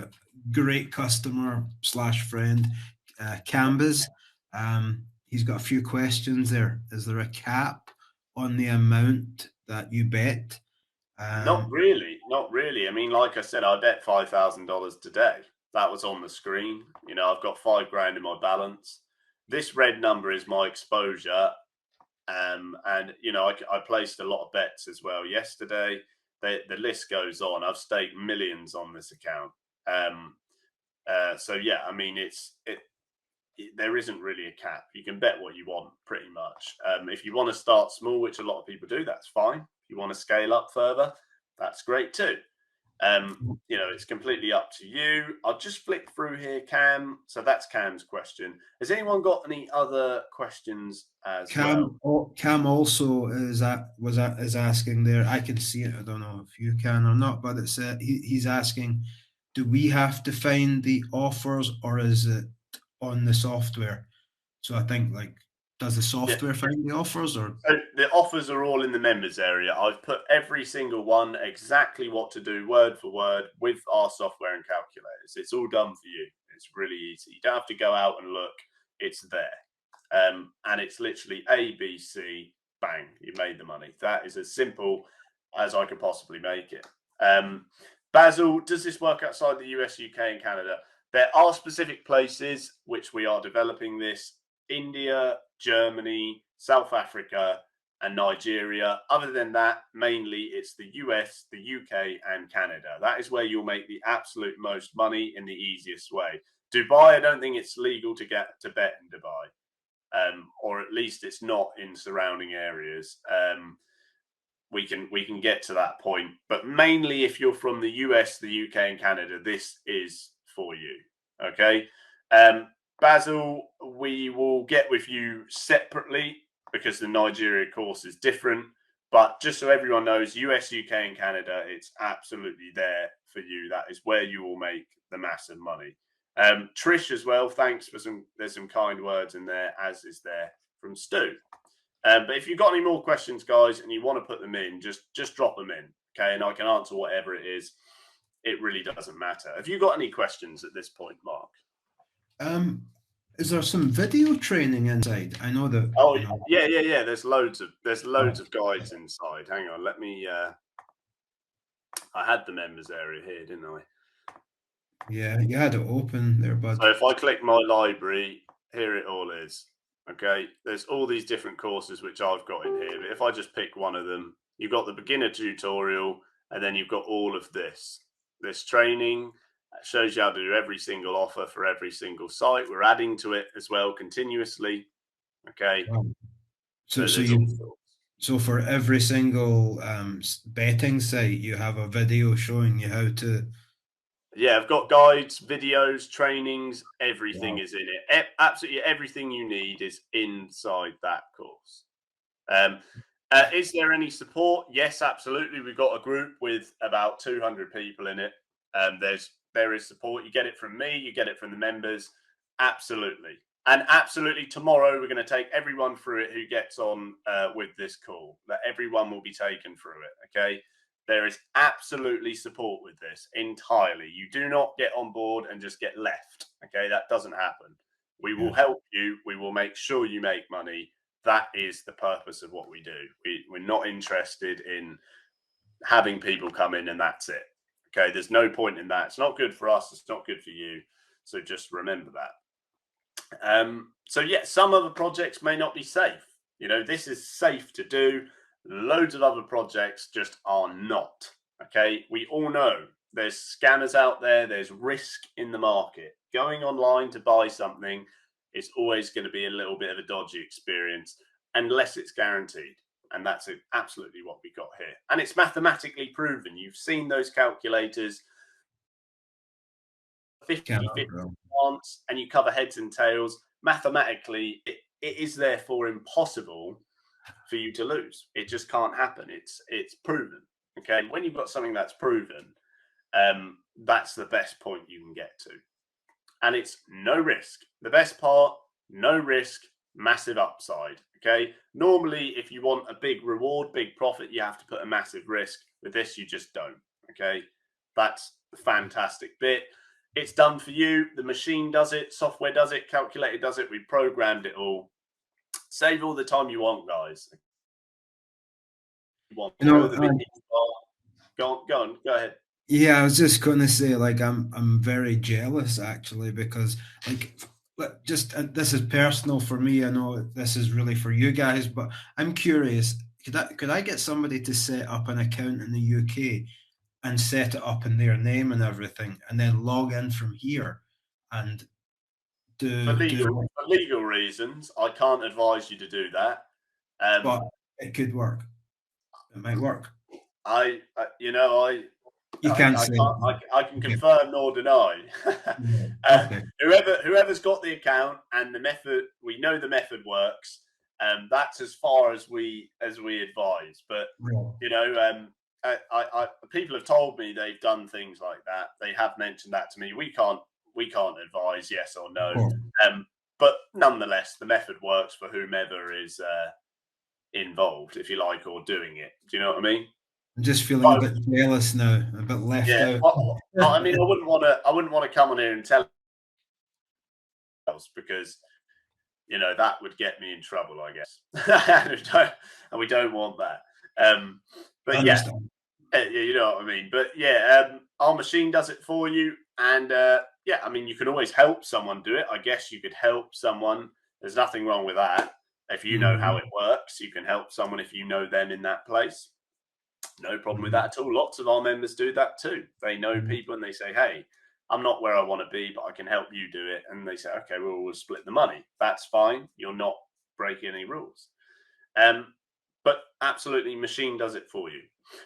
great customer slash friend, Cambas. He's got a few questions there. Is there a cap on the amount that you bet? Not really, not really. I mean, like I said, I bet $5,000 today. That was on the screen. You know, I've got $5,000 in my balance. This red number is my exposure. And you know, I placed a lot of bets as well yesterday. The list goes on. I've staked millions on this account. So yeah, I mean, there isn't really a cap. You can bet what you want, pretty much. If you want to start small, which a lot of people do, that's fine. If you want to scale up further, that's great too. You know, it's completely up to you. I'll just flick through here, Cam. So that's Cam's question. Has anyone got any other questions as well? Cam also is asking there. I can see it. I don't know if you can or not, but it's he's asking, do we have to find the offers or is it on the software? So I think does the software find the offers or? So the offers are all in the members area. I've put every single one exactly what to do word for word with our software and calculators. It's all done for you. It's really easy. You don't have to go out and look. It's there. And it's literally A, B, C, bang, you made the money. That is as simple as I could possibly make it. Basil, does this work outside the US, UK, and Canada? There are specific places which we are developing this. India, Germany, South Africa, and Nigeria. Other than that, mainly it's the US, the UK, and Canada. That is where you'll make the absolute most money in the easiest way. Dubai, I don't think it's legal to get to bet in Dubai, or at least it's not in surrounding areas. We can get to that point, but mainly if you're from the US, the UK, and Canada, this is for you. Okay. Basil, we will get with you separately because the Nigeria course is different. But just so everyone knows, US, UK, and Canada, it's absolutely there for you. That is where you will make the massive money. Trish as well, thanks for there's some kind words in there, as is there from Stu. But if you've got any more questions, guys, and you want to put them in, just drop them in, okay? And I can answer whatever it is. It really doesn't matter. Have you got any questions at this point, Mark? Is there some video training inside? I know that. Oh, yeah. There's loads of guides inside. Hang on, let me. I had the members area here, didn't I? Yeah, you had it open there, bud. So if I click my library, here it all is. Okay, there's all these different courses which I've got in here. But if I just pick one of them, you've got the beginner tutorial, and then you've got all of this training. Shows you how to do every single offer for every single site. We're adding to it as well continuously. Okay. Wow. So for every single betting site, you have a video showing you how to. Yeah, I've got guides, videos, trainings. Everything is in it. Absolutely everything you need is inside that course. Is there any support? Yes, absolutely. We've got a group with about 200 people in it. There is support. You get it from me. You get it from the members. Absolutely. And absolutely tomorrow, we're going to take everyone through it who gets on with this call. That everyone will be taken through it. Okay. There is absolutely support with this entirely. You do not get on board and just get left. Okay. That doesn't happen. We will help you. We will make sure you make money. That is the purpose of what we do. We're not interested in having people come in and that's it. Okay, there's no point in that. It's not good for us. It's not good for you. So just remember that. So yeah, some other projects may not be safe. You know, this is safe to do. Loads of other projects just are not. Okay, we all know there's scammers out there. There's risk in the market. Going online to buy something is always going to be a little bit of a dodgy experience unless it's guaranteed. And that's absolutely what we got here. And it's mathematically proven. You've seen those calculators. 50-50 chance, and you cover heads and tails. Mathematically, it is therefore impossible for you to lose. It just can't happen. It's proven. Okay. When you've got something that's proven, that's the best point you can get to. And it's no risk. The best part, no risk, massive upside. Okay, normally if you want a big reward, big profit, you have to put a massive risk. With this, you just don't. Okay, that's the fantastic bit. It's done for you. The machine does it, software does it, calculator does it. We programmed it all. Save all the time you want, guys. You want to You go know, the bit go on, go ahead. yeah, I was just going to say, like, I'm very jealous actually because, like, just this is personal for me. I know this is really for you guys, but I'm curious. Could I get somebody to set up an account in the UK and set it up in their name and everything, and then log in from here and For do legal reasons, I can't advise you to do that. but it could work. It might work. You can't say. I can Okay. confirm nor deny. Okay. Whoever's got the account and the method, we know the method works. That's as far as we advise. But people have told me they've done things like that. They have mentioned that to me. We can't advise yes or no. But nonetheless, the method works for whomever is involved, if you like, or doing it. Do you know what I mean? I'm just feeling a bit jealous now, a bit left out. I mean, I wouldn't want to come on here and tell else because that would get me in trouble, I guess, and we don't want that. But yeah, you know what I mean. But yeah, our machine does it for you, and I mean, you can always help someone do it. I guess you could help someone. There's nothing wrong with that. If you know how it works, you can help someone if you know them in that place. No problem with that at all. Lots of our members do that too. They know people and they say, hey, I'm not where I want to be, but I can help you do it. And they say, okay, well, we'll split the money. That's fine. You're not breaking any rules. But absolutely, machine does it for you.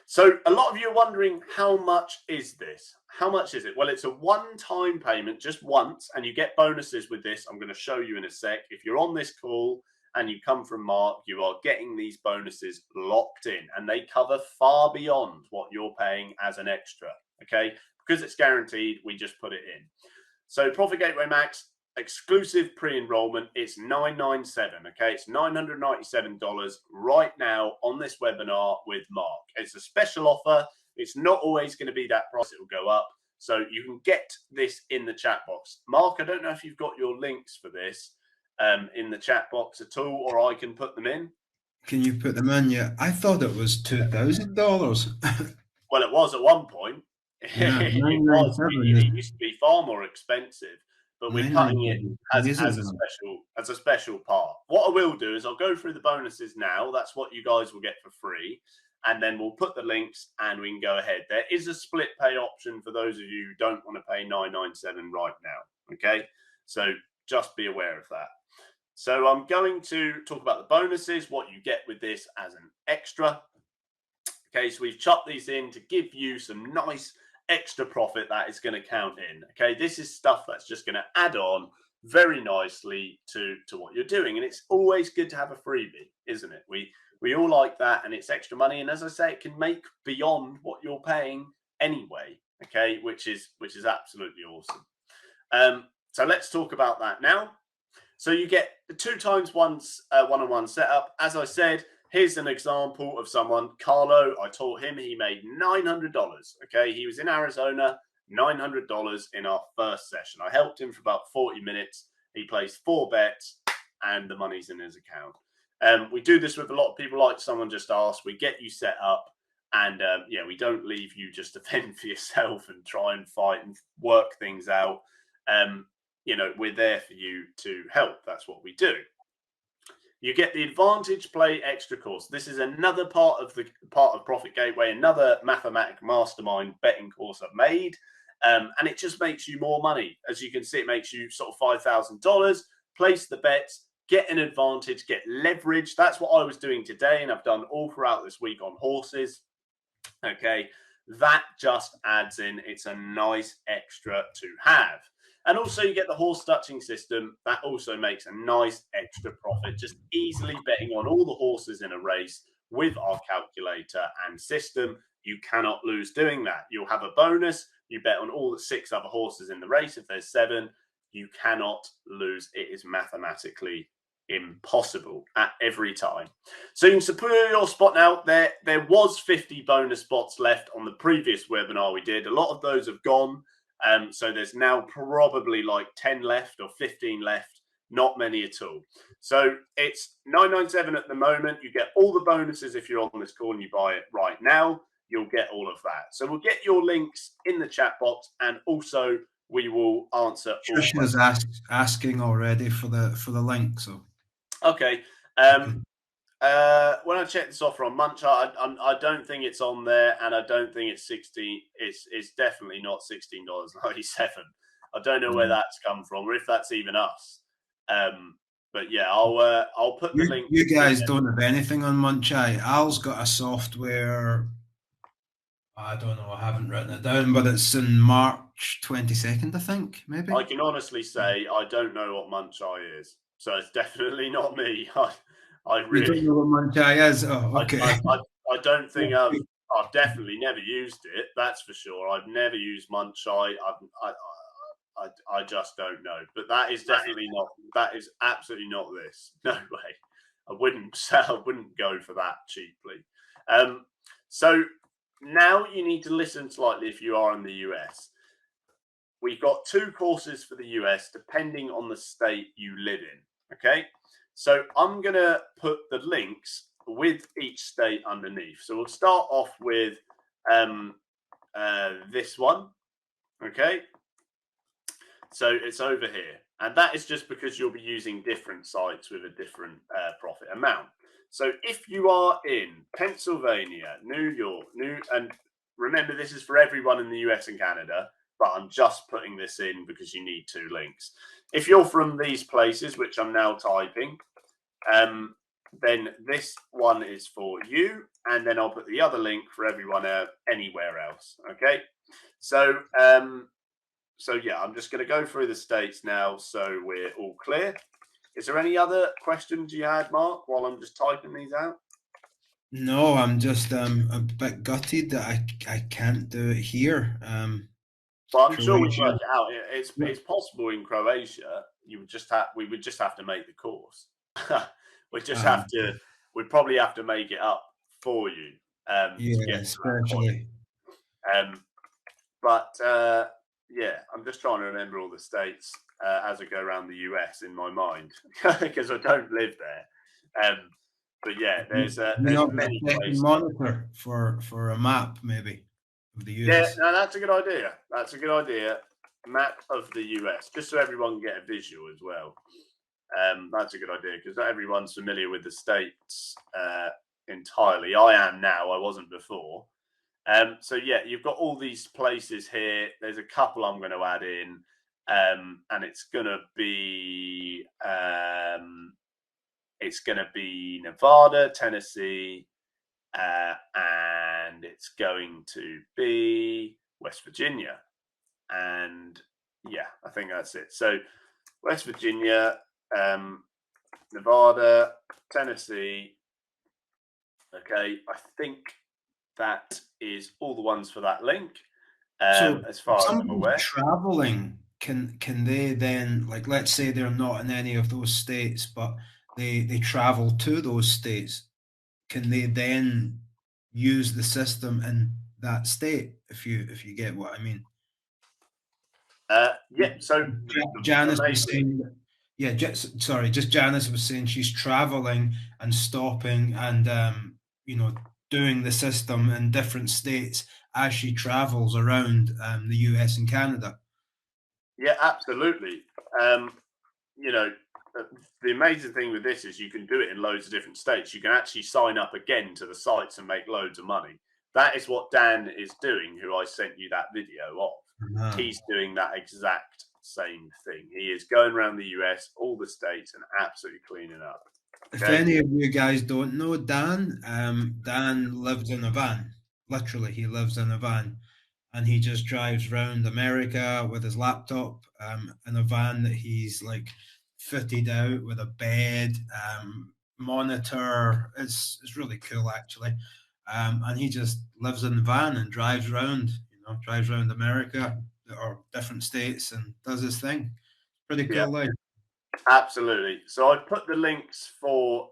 So a lot of you are wondering, how much is this? How much is it? Well, it's a one-time payment, just once, and you get bonuses with this. I'm going to show you in a sec. If you're on this call and you come from Mark, you are getting these bonuses locked in, and they cover far beyond what you're paying as an extra, okay? Because it's guaranteed, we just put it in. So Profit Gateway Max, exclusive pre-enrollment, it's $997, okay? It's $997 right now on this webinar with Mark. It's a special offer. It's not always going to be that price. It will go up. So you can get this in the chat box. Mark, I don't know if you've got your links for this in the chat box at all, or I can put them in. Can you put them in? Yeah, I thought it was $2,000. Well, it was at one point. Yeah, it used to be far more expensive, but we're cutting it as a special part. What I will do is I'll go through the bonuses now. That's what you guys will get for free, and then we'll put the links and we can go ahead. There is a split pay option for those of you who don't want to pay $997 right now. Okay, so just be aware of that. So I'm going to talk about the bonuses, what you get with this as an extra. Okay, so we've chopped these in to give you some nice extra profit that is going to count in. Okay, this is stuff that's just going to add on very nicely to what you're doing. And it's always good to have a freebie, isn't it? We all like that, and it's extra money. And as I say, it can make beyond what you're paying anyway. Okay, which is absolutely awesome. So let's talk about that now. So you get 2 times one-on-one setup. As I said, here's an example of someone, Carlo. I taught him, he made $900. Okay, he was in Arizona, $900 in our first session. I helped him for about 40 minutes. He placed 4 bets and the money's in his account. We do this with a lot of people, like someone just asked. We get you set up, and we don't leave you just to fend for yourself and try and fight and work things out. We're there for you to help. That's what we do. You get the Advantage Play Extra course. This is another part of Profit Gateway, another Mathematic Mastermind betting course I've made. And it just makes you more money. As you can see, it makes you sort of $5,000. Place the bets, get an advantage, get leverage. That's what I was doing today, and I've done all throughout this week on horses. Okay, that just adds in. It's a nice extra to have. And also you get the horse touching system. That also makes a nice extra profit, just easily betting on all the horses in a race with our calculator and system. You cannot lose doing that. You'll have a bonus. You bet on all the 6 other horses in the race. If there's 7, you cannot lose. It is mathematically impossible at every time. So you can secure your spot now. There was 50 bonus spots left on the previous webinar we did. A lot of those have gone. So there's now probably like 10 left or 15 left, not many at all. So it's $9.97 at the moment. You get all the bonuses if you're on this call and you buy it right now. You'll get all of that. So we'll get your links in the chat box, and also we will answer all Trisha's asking already for the link. So okay. When I check this offer on Munch, I don't think it's on there, and I don't think it's 16. It's definitely not $16.97. I don't know where that's come from, or if that's even us. But yeah, I'll put the link. You guys don't have anything on Munchai. Al's got a software. I don't know. I haven't written it down, but it's in March 22nd, I think. Maybe. I can honestly say I don't know what Munchai is, so it's definitely not me. I really don't know what Munchai is. Oh, okay. I don't think I've definitely never used it. That's for sure. I've never used Munchai. I just don't know. But that is definitely not. That is absolutely not this. No way. I wouldn't go for that cheaply. So now you need to listen slightly if you are in the US. We've got 2 courses for the US depending on the state you live in. Okay. So I'm going to put the links with each state underneath. So we'll start off with this one. Okay. So it's over here. And that is just because you'll be using different sites with a different profit amount. So if you are in Pennsylvania, New York, and remember this is for everyone in the US and Canada, but I'm just putting this in because you need 2 links. If you're from these places, which I'm now typing, then this one is for you, and then I'll put the other link for everyone anywhere else. Okay, so yeah, I'm just going to go through the states now, so we're all clear. Is there any other questions you had, Mark, while I'm just typing these out? No, I'm just a bit gutted that I can't do it here. Well, I'm sure we can work it out. It's possible in Croatia. We would just have to make the course. We'd probably have to make it up for you. To get especially. Yeah, I'm just trying to remember all the states as I go around the US in my mind because I don't live there. But yeah, there's many places. Monitor for a map maybe of the US. Yeah, no, that's a good idea. That's a good idea. Map of the US, just so everyone can get a visual as well. That's a good idea because not everyone's familiar with the states entirely. I am now. I wasn't before. So yeah, you've got all these places here. There's a couple I'm going to add in, and it's going to be Nevada, Tennessee, and it's going to be West Virginia, and yeah, I think that's it. So West Virginia, Nevada, Tennessee. Okay, I think that is all the ones for that link. So as far as I'm aware, traveling, can they then, like, let's say they're not in any of those states, but they travel to those states, can they then use the system in that state? If you get what I mean. Yeah. So Janice was saying. Yeah, just Janice was saying she's traveling and stopping and doing the system in different states as she travels around the US and Canada. Yeah, absolutely. The amazing thing with this is you can do it in loads of different states. You can actually sign up again to the sites and make loads of money. That is what Dan is doing, who I sent you that video of. He's doing that exact same thing. He is going around the US, all the states, and absolutely cleaning up. Okay? If any of you guys don't know Dan, Dan lives in a van. Literally, he lives in a van, and he just drives around America with his laptop in a van that he's like fitted out with a bed, monitor. It's really cool actually, and he just lives in the van and drives around. Drives around America or different states and does his thing. Pretty cool life. Absolutely. So I've put the links for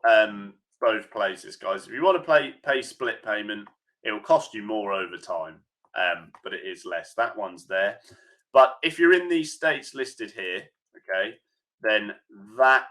both places, guys. If you want to pay split payment, it will cost you more over time, but it is less. That one's there. But if you're in these states listed here, okay, then that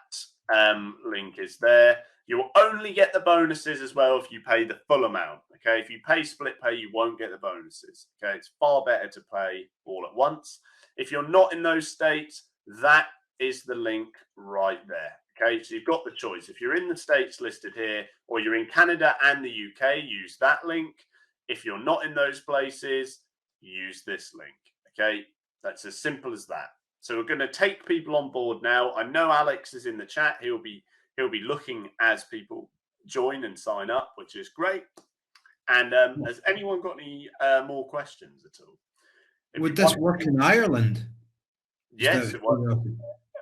link is there. You will only get the bonuses as well if you pay the full amount. Okay, if you pay split pay, you won't get the bonuses. Okay, it's far better to pay all at once. If you're not in those states, that is the link right there. Okay, so you've got the choice. If you're in the states listed here, or you're in Canada and the UK, use that link. If you're not in those places, use this link. Okay, that's as simple as that. So we're going to take people on board now. I know Alex is in the chat. He'll be looking as people join and sign up, which is great. And has anyone got any more questions at all? Would this work in Ireland? Yes, it works.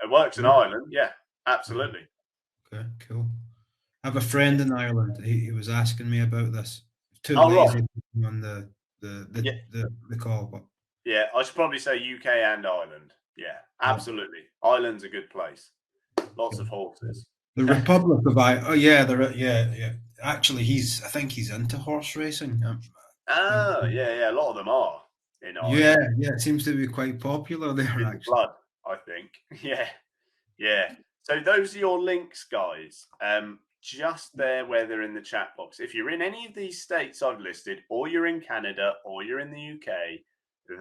It works in Ireland. Yeah, absolutely. Okay, cool. I have a friend in Ireland. He was asking me about this. Too Oh, lazy right. on the call, but yeah, I should probably say UK and Ireland. Yeah, absolutely. Ireland's a good place. Lots of horses. The Republic of Ireland. Oh yeah, yeah. Actually, I think he's into horse racing. Yeah. A lot of them are in Ireland. Yeah. It seems to be quite popular there. In the blood, I think. Yeah. So those are your links, guys. Just there where they're in the chat box. If you're in any of these states I've listed, or you're in Canada, or you're in the UK,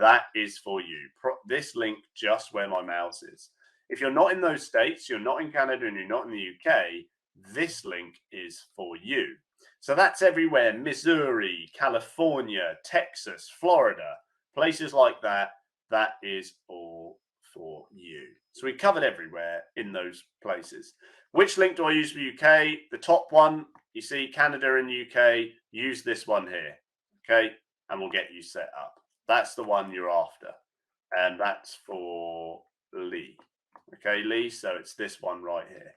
that is for you. This link just where my mouse is. If you're not in those states, you're not in Canada, and you're not in the UK, this link is for you. So that's everywhere: Missouri, California, Texas, Florida, places like that. That is all for you. So we covered everywhere in those places. Which link do I use for UK? The top one, you see Canada and UK, use this one here, okay? And we'll get you set up. That's the one you're after. And that's for Lee. Okay, Lee, so it's this one right here.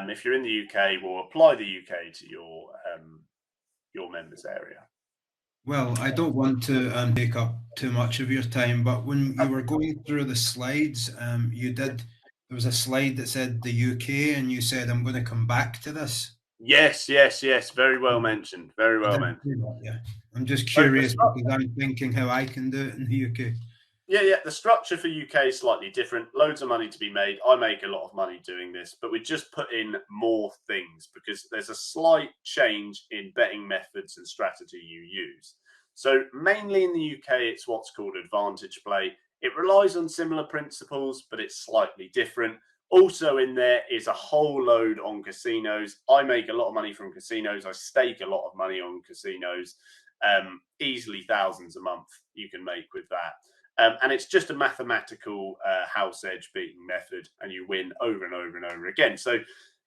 If you're in the UK, we'll apply the UK to your members area. Well, I don't want to take up too much of your time, but when you were going through the slides, there was a slide that said the UK, and you said, I'm going to come back to this. Yes. Very well mentioned. Very well mentioned. Yeah. I'm just curious because I'm thinking how I can do it in the UK. Yeah. The structure for UK is slightly different. Loads of money to be made. I make a lot of money doing this, but we just put in more things because there's a slight change in betting methods and strategy you use. So mainly in the UK, it's what's called advantage play. It relies on similar principles, but it's slightly different. Also in there is a whole load on casinos. I make a lot of money from casinos. I stake a lot of money on casinos. Easily thousands a month you can make with that. And it's just a mathematical house edge beating method, and you win over and over and over again. So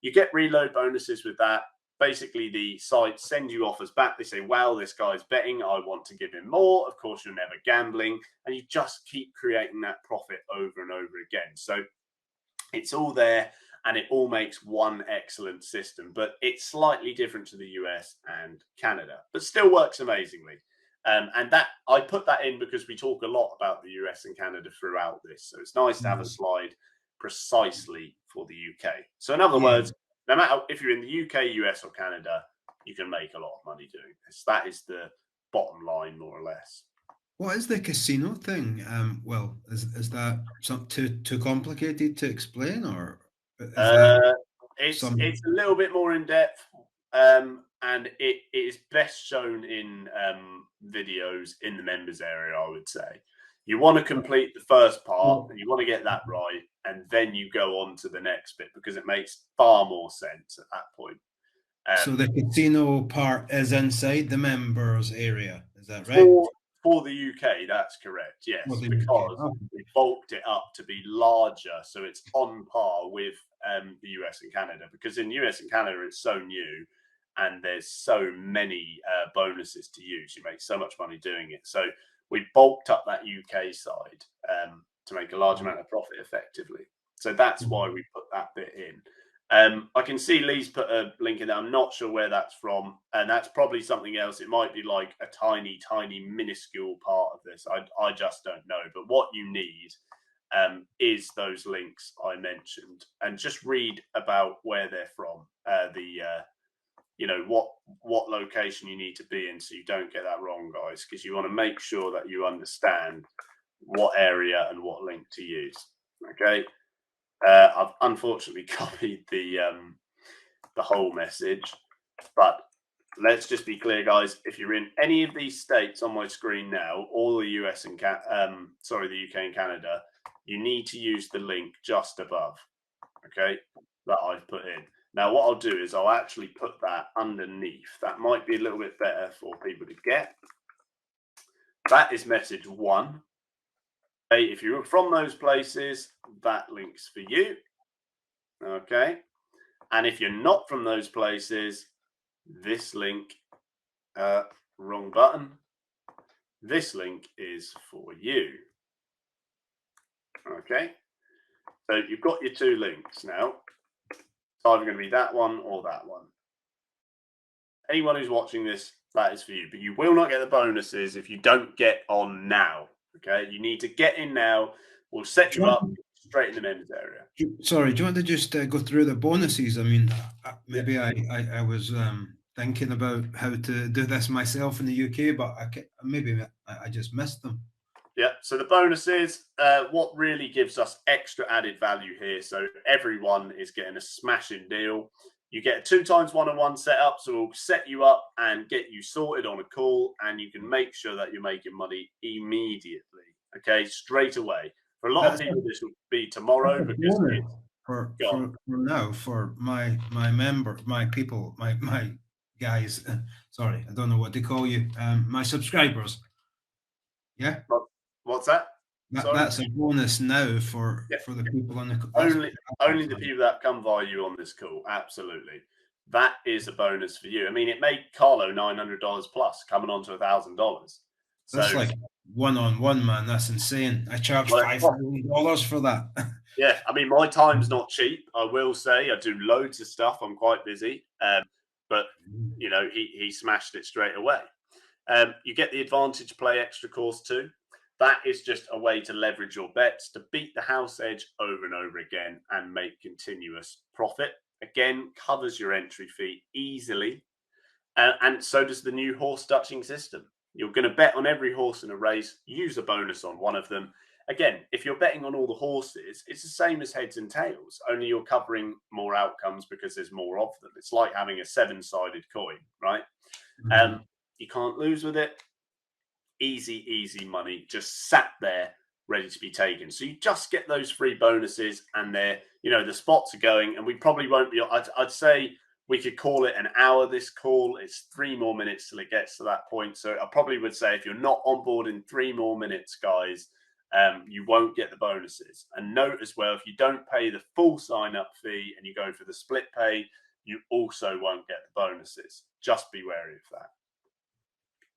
you get reload bonuses with that. Basically, the sites send you offers back. They say, wow, this guy's betting. I want to give him more. Of course, you're never gambling. And you just keep creating that profit over and over again. So it's all there, and it all makes one excellent system. But it's slightly different to the US and Canada, but still works amazingly. And that I put that in because we talk a lot about the US and Canada throughout this. So it's nice to have a slide precisely for the UK. So in other words, no matter if you're in the UK, US, or Canada, you can make a lot of money doing this. That is the bottom line, more or less. What is the casino thing? Well, is that something too complicated to explain, or is it's a little bit more in depth, and it is best shown in videos in the members area. I would say you want to complete the first part, and you want to get that right, and then you go on to the next bit because it makes far more sense at that point. So the casino part is inside the members area, is that right? For the UK, that's correct, yes, because we bulked it up to be larger, so it's on par with the US and Canada, because in US and Canada, it's so new, and there's so many bonuses to use. You make so much money doing it. So we bulked up that UK side to make a large amount of profit effectively. So that's why we put that bit in. I can see Lee's put a link in there. I'm not sure where that's from, and that's probably something else. It might be like a tiny, minuscule part of this. I just don't know. But what you need is those links I mentioned, and just read about where they're from, you know, what location you need to be in, so you don't get that wrong, guys, because you want to make sure that you understand what area and what link to use. Okay, I've unfortunately copied the whole message, but let's just be clear, guys. If you're in any of these states on my screen now, all the US and the UK and Canada, you need to use the link just above, okay, that I've put in. Now, what I'll do is I'll actually put that underneath. That might be a little bit better for people to get. That is message 1. Okay, if you're from those places, that link's for you. Okay. And if you're not from those places, this link, wrong button. This link is for you. Okay. So you've got your 2 links now. It's either going to be that one or that one. Anyone who's watching this, that is for you. But you will not get the bonuses if you don't get on now. Okay. You need to get in now. We'll set you up straight in the men's area. Sorry, do you want to just go through the bonuses? I mean, maybe I was thinking about how to do this myself in the UK, but maybe I just missed them. Yeah, so the bonuses, what really gives us extra added value here, so everyone is getting a smashing deal. You get a 2 times 1-on-1 setup, so we'll set you up and get you sorted on a call, and you can make sure that you're making money immediately, okay, straight away. For a lot of people, this will be tomorrow because for now, for my people, my guys. Sorry, I don't know what to call you. My subscribers. Yeah. What's that? That's a bonus now for the people on the only the people that come via you on this call. Absolutely, that is a bonus for you. I mean, it made Carlo $900 plus, coming on to $1,000. That's like one-on-one, man. That's insane. I charge $5,000 for that. Yeah, I mean, my time's not cheap. I will say, I do loads of stuff. I'm quite busy, but you know, he smashed it straight away. You get the Advantage Play Extra course too. That is just a way to leverage your bets to beat the house edge over and over again and make continuous profit. Again, covers your entry fee easily. And so does the new horse dutching system. You're going to bet on every horse in a race, use a bonus on one of them. Again, if you're betting on all the horses, it's the same as heads and tails, only you're covering more outcomes because there's more of them. It's like having a 7-sided coin, right? You can't lose with it. Easy money, just sat there ready to be taken. So you just get those free bonuses, and they're, you know, the spots are going, and we probably won't be, I'd say we could call it an hour. This call, it's 3 more minutes till it gets to that point. So I probably would say if you're not on board in 3 more minutes, guys, you won't get the bonuses. And note as well, if you don't pay the full sign-up fee and you go for the split pay, you also won't get the bonuses. Just be wary of that.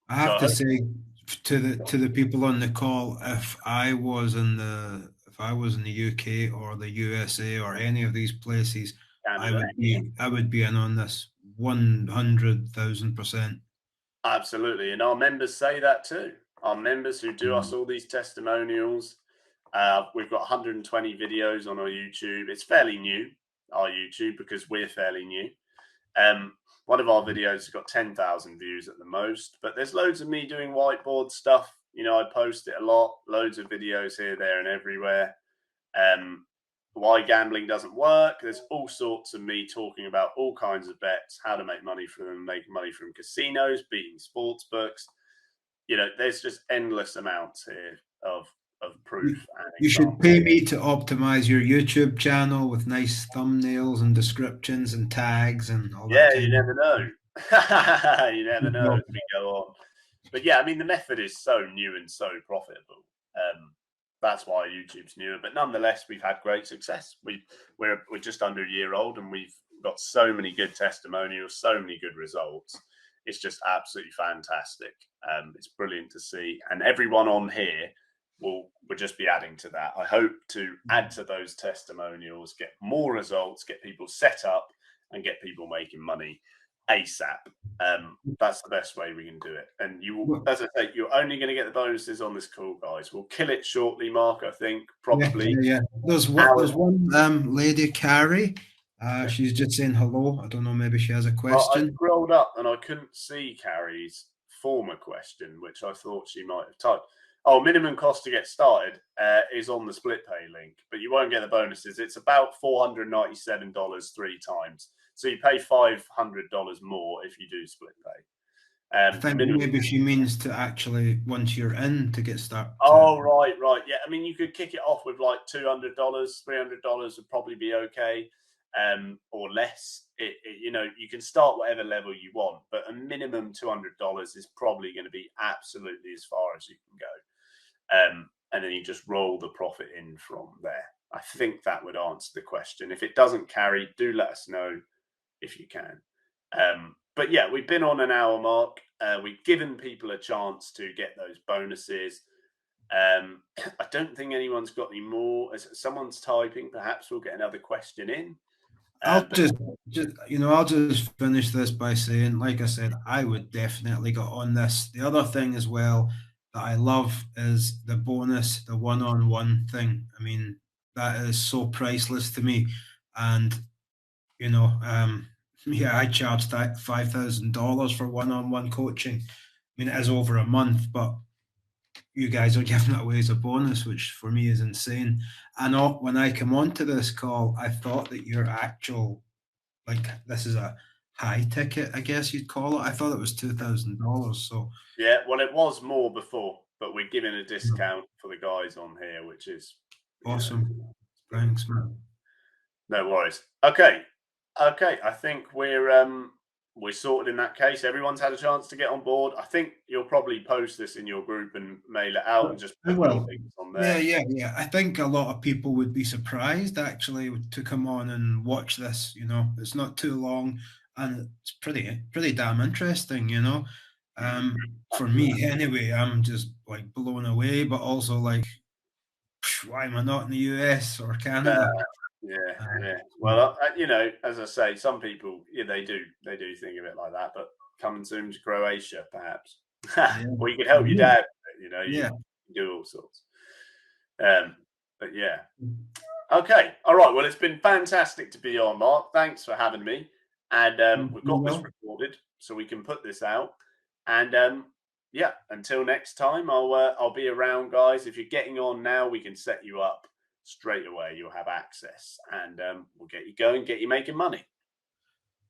I have to say to the people on the call, if I was in the UK or the USA or any of these places, Canada, I would be in on this 100,000%. Absolutely, and our members say that too. Our members who do us all these testimonials, we've got 120 videos on our YouTube. It's fairly new, our YouTube, because we're fairly new. One of our videos has got 10,000 views at the most, but there's loads of me doing whiteboard stuff. You know, I post it a lot, loads of videos here, there, and everywhere. Why gambling doesn't work. There's all sorts of me talking about all kinds of bets, how to make money from them, make money from casinos, beating sports books. You know, there's just endless amounts here of proof. You should pay me to optimize your YouTube channel with nice thumbnails and descriptions and tags and all that. Yeah, you never know. You never know as we go on. But yeah, I mean, the method is so new and so profitable. That's why YouTube's newer. But nonetheless, we've had great success. We're just under a year old, and we've got so many good testimonials, so many good results. It's just absolutely fantastic. It's brilliant to see. And everyone on here will just be adding to that. I hope to add to those testimonials, get more results, get people set up, and get people making money. ASAP. That's the best way we can do it. And you will, as I say, you're only going to get the bonuses on this call, guys. We'll kill it shortly, Mark. I think probably. Yeah. There's one lady, Carrie. She's just saying hello. I don't know. Maybe she has a question. I scrolled up and I couldn't see Carrie's former question, which I thought she might have typed. Oh, minimum cost to get started is on the split pay link, but you won't get the bonuses. It's about $497 3 times. So you pay $500 more if you do split pay. I think maybe she means to actually, once you're in, to get started. Oh, right. Yeah. I mean, you could kick it off with like $200, $300 would probably be okay, or less. You can start whatever level you want, but a minimum $200 is probably going to be absolutely as far as you can go. And then you just roll the profit in from there. I think that would answer the question. If it doesn't carry, do let us know if you can. But yeah, we've been on an hour mark. We've given people a chance to get those bonuses. I don't think anyone's got any more. As someone's typing, perhaps we'll get another question in. I'll just finish this by saying, like I said, I would definitely get on this. The other thing as well that I love is the bonus, the one-on-one thing. I mean, that is so priceless to me. And I charged that $5,000 for one-on-one coaching. I mean, it is over a month, but you guys are giving it away as a bonus, which for me is insane. And when I come onto this call, I thought that your actual, this is a high ticket, I guess you'd call it. I thought it was $2,000. So yeah, well, it was more before, but we're giving a discount for the guys on here, which is awesome. Thanks, man. No worries. Okay. I think we're sorted in that case. Everyone's had a chance to get on board. I think you'll probably post this in your group and mail it out and just put your links on there. Yeah. I think a lot of people would be surprised actually to come on and watch this. It's not too long and it's pretty damn interesting. For me anyway, I'm just like blown away, but also like, why am I not in the US or Canada? Yeah. Well, as I say, some people, they do think of it like that. But coming soon to Croatia, perhaps, or you could help your dad. You do all sorts. But yeah. Okay. All right. Well, it's been fantastic to be on, Mark. Thanks for having me. And we've got this recorded, so we can put this out. And until next time, I'll be around, guys. If you're getting on now, we can set you up straight away. You'll have access, and we'll get you going, get you making money.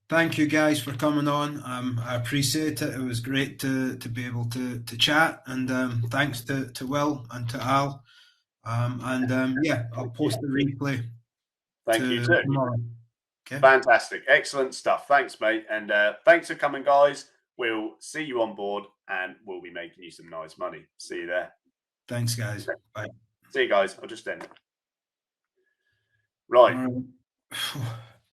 Thank you guys for coming on. I appreciate it. It was great to be able to chat, and thanks to Will and to Al. I'll post the replay. Thank you too. Tomorrow. Okay. Fantastic, excellent stuff. Thanks, mate, and thanks for coming, guys. We'll see you on board, and we'll be making you some nice money. See you there. Thanks, guys. Bye. See you guys. I'll just end it. Right.